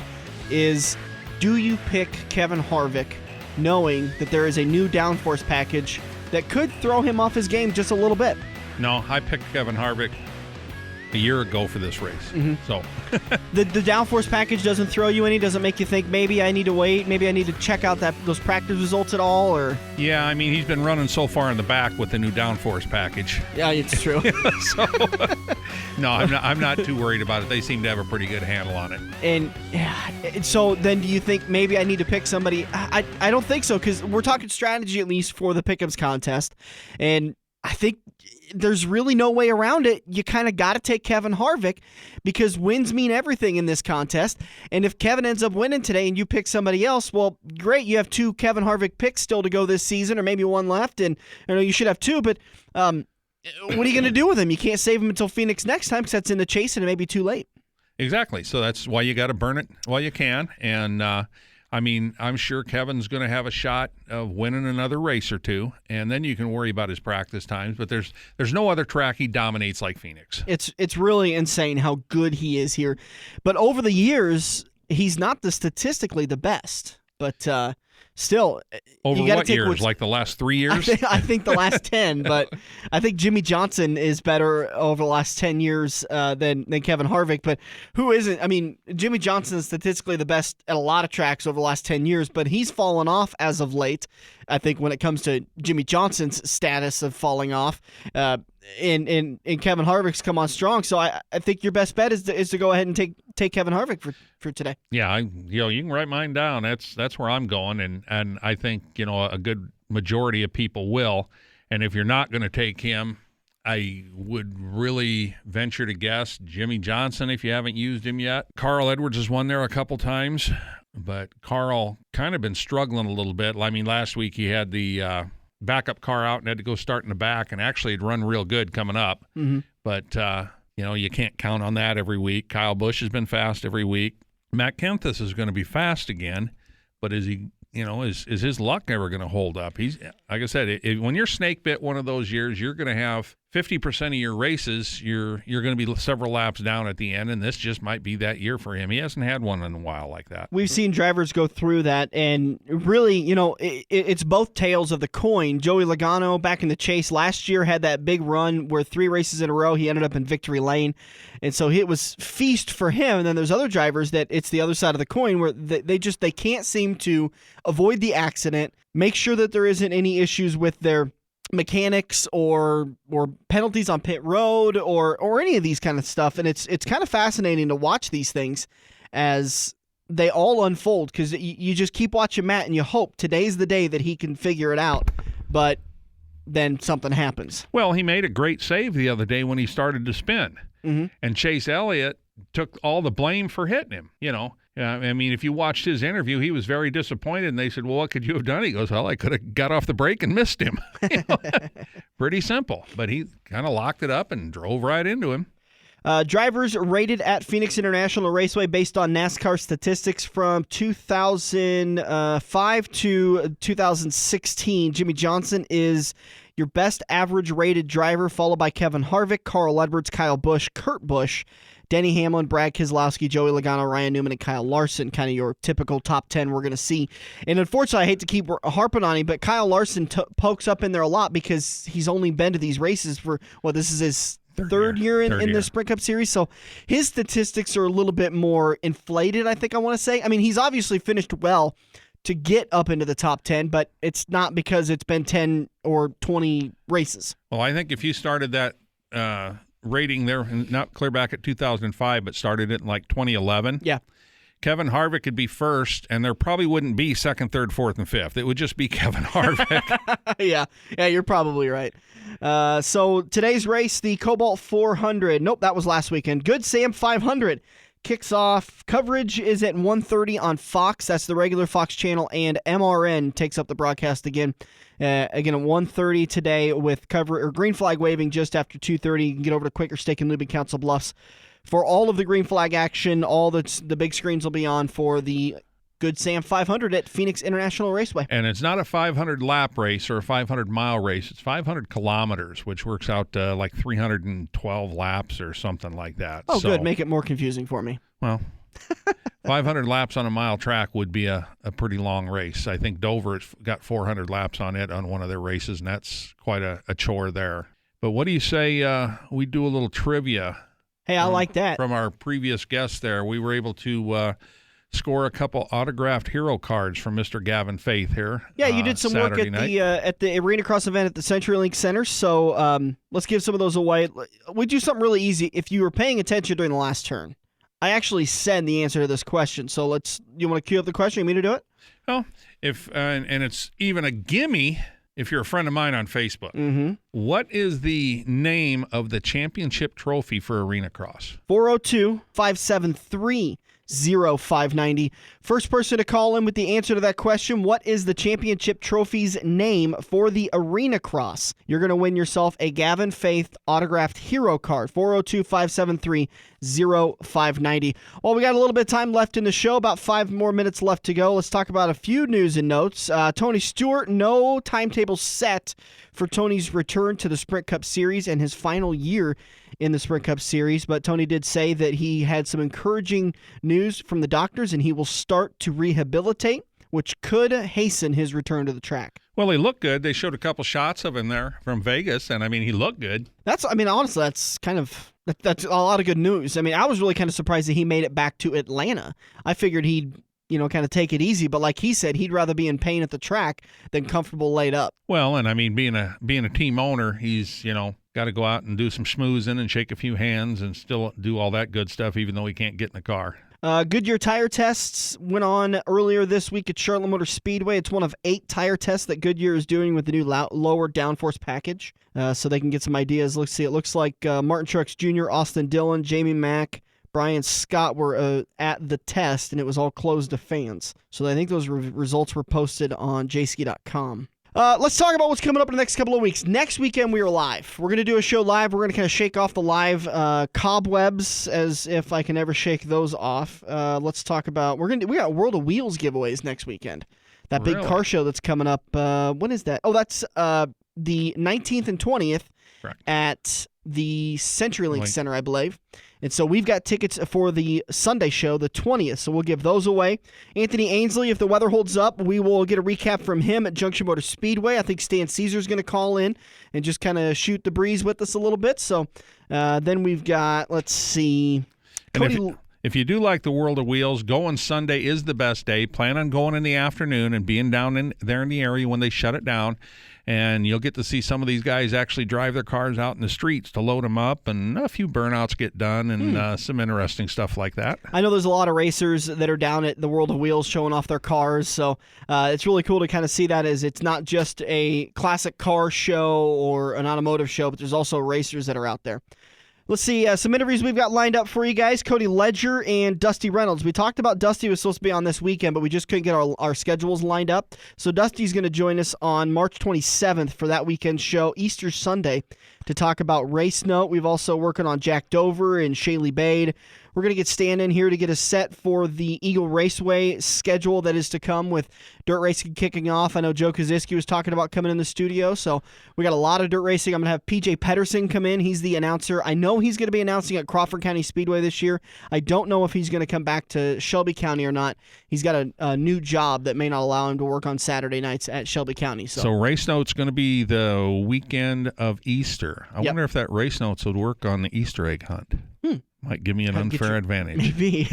is do you pick Kevin Harvick knowing that there is a new downforce package that could throw him off his game just a little bit? No, I picked Kevin Harvick a year ago for this race. Mm-hmm. So the downforce package doesn't throw you any? Doesn't make you think maybe I need to wait? Maybe I need to check out those practice results at all? Or yeah, I mean, he's been running so far in the back with the new downforce package. Yeah, it's true. So no, I'm not too worried about it. They seem to have a pretty good handle on it. And so then do you think maybe I need to pick somebody? I don't think so, because we're talking strategy at least for the Pick'ems contest. And I think there's really no way around it. You kind of got to take Kevin Harvick because wins mean everything in this contest. And if Kevin ends up winning today and you pick somebody else, well, great. You have 2 Kevin Harvick picks still to go this season, or maybe 1 left. And I know you should have 2, but what are you going to do with him? You can't save him until Phoenix next time because that's in the chase and it may be too late. Exactly. So that's why you got to burn it while you can. And I mean, I'm sure Kevin's going to have a shot of winning another race or 2, and then you can worry about his practice times. But there's no other track he dominates like Phoenix. It's really insane how good he is here. But over the years, he's not statistically the best. But still, Over you got to what take years? Like the last 3 years? I think the last 10, but I think Jimmy Johnson is better over the last 10 years than Kevin Harvick. But who isn't? I mean, Jimmy Johnson is statistically the best at a lot of tracks over the last 10 years, but he's fallen off as of late. I think when it comes to Jimmy Johnson's status of falling off, and Kevin Harvick's come on strong. So I think your best bet is to go ahead and take Kevin Harvick for today. Yeah, you can write mine down. That's where I'm going, and I think a good majority of people will. And if you're not going to take him, I would really venture to guess Jimmy Johnson if you haven't used him yet. Carl Edwards has won there a couple times, but Carl kind of been struggling a little bit. I mean, last week he had the backup car out and had to go start in the back, and actually had run real good coming up. Mm-hmm. But you can't count on that every week. Kyle Busch has been fast every week. Matt Kenseth is going to be fast again, but is he? Is his luck ever going to hold up? He's, like I said, when you're snake bit one of those years, you're going to have 50% of your races. You're going to be several laps down at the end, and this just might be that year for him. He hasn't had one in a while like that. We've seen drivers go through that, and really, it's both tails of the coin. Joey Logano back in the chase last year had that big run where 3 races in a row he ended up in victory lane, and so it was feast for him. And then there's other drivers that it's the other side of the coin where they can't seem to avoid the accident, make sure that there isn't any issues with their mechanics or penalties on pit road or any of these kind of stuff. And it's kind of fascinating to watch these things as they all unfold, because you just keep watching Matt and you hope today's the day that he can figure it out, but then something happens. Well, he made a great save the other day when he started to spin, and Chase Elliott took all the blame for hitting him. I mean, if you watched his interview, he was very disappointed, and they said, well, what could you have done? He goes, well, I could have got off the brake and missed him. Pretty simple, but he kind of locked it up and drove right into him. Drivers rated at Phoenix International Raceway based on NASCAR statistics from 2005 to 2016. Jimmy Johnson is your best average rated driver, followed by Kevin Harvick, Carl Edwards, Kyle Busch, Kurt Busch, Denny Hamlin, Brad Keselowski, Joey Logano, Ryan Newman, and Kyle Larson, kind of your typical top 10 we're going to see. And unfortunately, I hate to keep harping on him, but Kyle Larson pokes up in there a lot because he's only been to these races for, this is his third year in the Sprint Cup Series. So his statistics are a little bit more inflated, I think I want to say. I mean, he's obviously finished well to get up into the top 10, but it's not because it's been 10 or 20 races. Well, I think if you started that rating there, not clear back at 2005, but started it in like 2011. Yeah. Kevin Harvick could be first, and there probably wouldn't be second, third, fourth, and fifth. It would just be Kevin Harvick. Yeah, you're probably right. So today's race, the Kobalt 400. Nope, that was last weekend. Good Sam 500 kicks off. Coverage is at 1:30 on Fox. That's the regular Fox channel, and MRN takes up the broadcast again. Again at 1:30 today with green flag waving just after 2:30. You can get over to Quaker Steak and Lube in Council Bluffs for all of the green flag action. All the big screens will be on for the Good Sam 500 at Phoenix International Raceway. And it's not a 500-lap race or a 500-mile race. It's 500 kilometers, which works out like 312 laps or something like that. Oh, good. Make it more confusing for me. Well, 500 laps on a mile track would be a pretty long race. I think Dover's got 400 laps on it on one of their races, and that's quite a chore there. But what do you say we do a little trivia? Hey, I like that. From our previous guest there, we were able to score a couple autographed hero cards from Mr. Gavin Faith here. Yeah, you did some work at the Arena Cross event at the CenturyLink Center, so let's give some of those away. We do something really easy. If you were paying attention during the last turn, I actually said the answer to this question, so you want to cue up the question? You want me to do it? Well, and it's even a gimme if you're a friend of mine on Facebook. Mm-hmm. What is the name of the championship trophy for Arena Cross? 402-573-0590. First person to call in with the answer to that question, what is the championship trophy's name for the Arena Cross? You're going to win yourself a Gavin Faith autographed hero card. 402-573-0590. Well, we got a little bit of time left in the show, about 5 more minutes left to go. Let's talk about a few news and notes. Tony Stewart, no timetable set for Tony's return to the Sprint Cup Series and his final year in the Sprint Cup Series, but Tony did say that he had some encouraging news from the doctors and he will start to rehabilitate. which could hasten his return to the track. Well, he looked good. They showed a couple shots of him there from Vegas, and, he looked good. Honestly, that's a lot of good news. I was really kind of surprised that he made it back to Atlanta. I figured he'd kind of take it easy, but like he said, he'd rather be in pain at the track than comfortable laid up. Well, and being a team owner, he's, got to go out and do some schmoozing and shake a few hands and still do all that good stuff, even though he can't get in the car. Goodyear tire tests went on earlier this week at Charlotte Motor Speedway. It's one of 8 tire tests that Goodyear is doing with the new lower downforce package, so they can get some ideas. Let's see. It looks like Martin Truex Jr., Austin Dillon, Jamie Mack, Brian Scott were at the test, and it was all closed to fans. So I think those results were posted on jski.com. Let's talk about what's coming up in the next couple of weeks. Next weekend, we are live. We're going to do a show live. We're going to kind of shake off the live cobwebs, as if I can ever shake those off. Let's talk about, we got World of Wheels giveaways next weekend. That big car show that's coming up. When is that? Oh, that's the 19th and 20th. Correct. At the CenturyLink Center, I believe. And so we've got tickets for the Sunday show, the 20th, so we'll give those away. Anthony Ainsle, if the weather holds up, we will get a recap from him at Junction Motor Speedway. I think Stan Caesar's going to call in and just kind of shoot the breeze with us a little bit. So then we've got, let's see. Cody. If you do like the World of Wheels, going Sunday is the best day. Plan on going in the afternoon and being down there in the area when they shut it down. And you'll get to see some of these guys actually drive their cars out in the streets to load them up, and a few burnouts get done, and some interesting stuff like that. I know there's a lot of racers that are down at the World of Wheels showing off their cars, so it's really cool to kind of see that as it's not just a classic car show or an automotive show, but there's also racers that are out there. Let's see, some interviews we've got lined up for you guys. Cody Ledger and Dusty Reynolds. We talked about Dusty was supposed to be on this weekend, but we just couldn't get our schedules lined up. So Dusty's going to join us on March 27th for that weekend show, Easter Sunday, to talk about Race Note. We've also working on Jack Dover and Shaylee Bade. We're going to get Stan in here to get us set for the Eagle Raceway schedule that is to come with dirt racing kicking off. I know Joe Koziski was talking about coming in the studio, so we got a lot of dirt racing. I'm going to have PJ Pedersen come in. He's the announcer. I know he's going to be announcing at Crawford County Speedway this year. I don't know if he's going to come back to Shelby County or not. He's got a new job that may not allow him to work on Saturday nights at Shelby County. So Race Note's going to be the weekend of Easter. I wonder if that Race Notes would work on the Easter egg hunt. Might give me an unfair advantage. Maybe.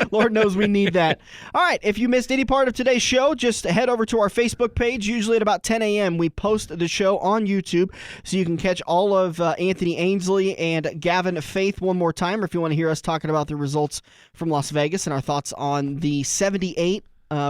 Lord knows we need that. All right, if you missed any part of today's show, just head over to our Facebook page. Usually at about 10 a.m., we post the show on YouTube, so you can catch all of Anthony Ainsle and Gavin Faith one more time, or if you want to hear us talking about the results from Las Vegas and our thoughts on the 78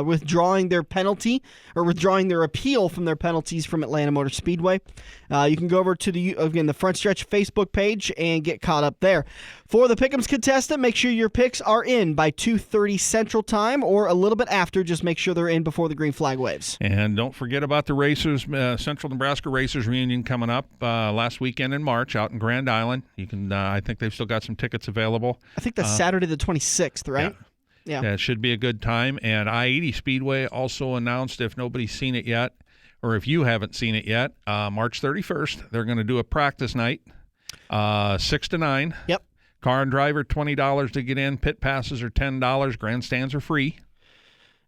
withdrawing their penalty or withdrawing their appeal from their penalties from Atlanta Motor Speedway. You can go over to the Front Stretch Facebook page and get caught up there. For the Pick'ems contestant, make sure your picks are in by 2:30 Central Time or a little bit after. Just make sure they're in before the green flag waves. And don't forget about the Racers, Central Nebraska Racers reunion coming up last weekend in March out in Grand Island. You can, I think they've still got some tickets available. I think that's Saturday the 26th, right? Yeah, it should be a good time. And I-80 Speedway also announced, if nobody's seen it yet, or if you haven't seen it yet, March 31st, they're going to do a practice night, 6 to 9. Yep. Car and driver, $20 to get in. Pit passes are $10. Grandstands are free.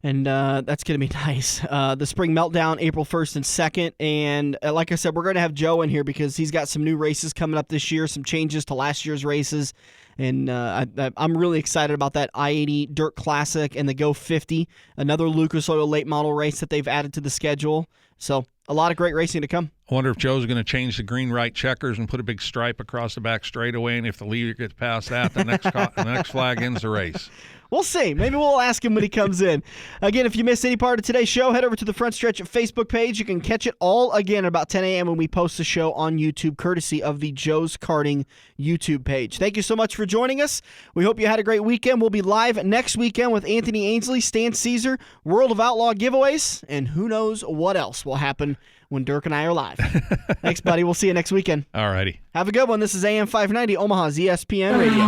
And that's going to be nice. The Spring Meltdown, April 1st and 2nd. And like I said, we're going to have Joe in here because he's got some new races coming up this year, some changes to last year's races. And I'm really excited about that I-80 Dirt Classic and the Go 50, another Lucas Oil late model race that they've added to the schedule. So a lot of great racing to come. I wonder if Joe's going to change the green-right checkers and put a big stripe across the back straightaway, and if the leader gets past that, the next flag ends the race. We'll see. Maybe we'll ask him when he comes in. Again, if you missed any part of today's show, head over to the Front Stretch Facebook page. You can catch it all again at about 10 a.m. when we post the show on YouTube, courtesy of the Joe's Karting YouTube page. Thank you so much for joining us. We hope you had a great weekend. We'll be live next weekend with Anthony Ainsle, Stan Caesar, World of Outlaw giveaways, and who knows what else will happen when Dirk and I are live. Thanks, buddy. We'll see you next weekend. All righty. Have a good one. This is AM 590, Omaha's ESPN Radio.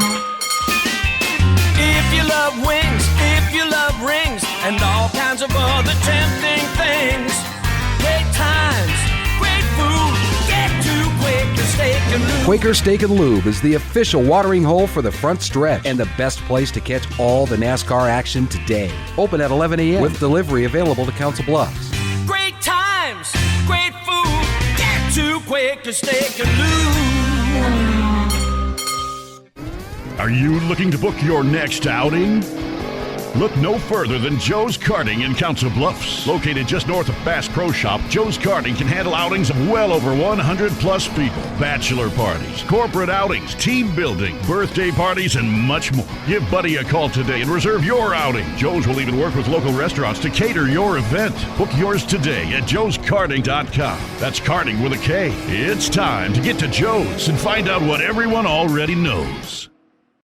If you love wings, if you love rings, and all kinds of other tempting things, great times, great food, get to Quaker Steak and Lube. Quaker Steak and Lube is the official watering hole for the front stretch and the best place to catch all the NASCAR action today. Open at 11 a.m. with delivery available to Council Bluffs. Great times, great food. Get to Quaker Steak and Lube. Are you looking to book your next outing? Look no further than Joe's Karting in Council Bluffs. Located just north of Bass Pro Shop, Joe's Karting can handle outings of well over 100 plus people. Bachelor parties, corporate outings, team building, birthday parties, and much more. Give Buddy a call today and reserve your outing. Joe's will even work with local restaurants to cater your event. Book yours today at joeskarting.com. That's karting with a K. It's time to get to Joe's and find out what everyone already knows.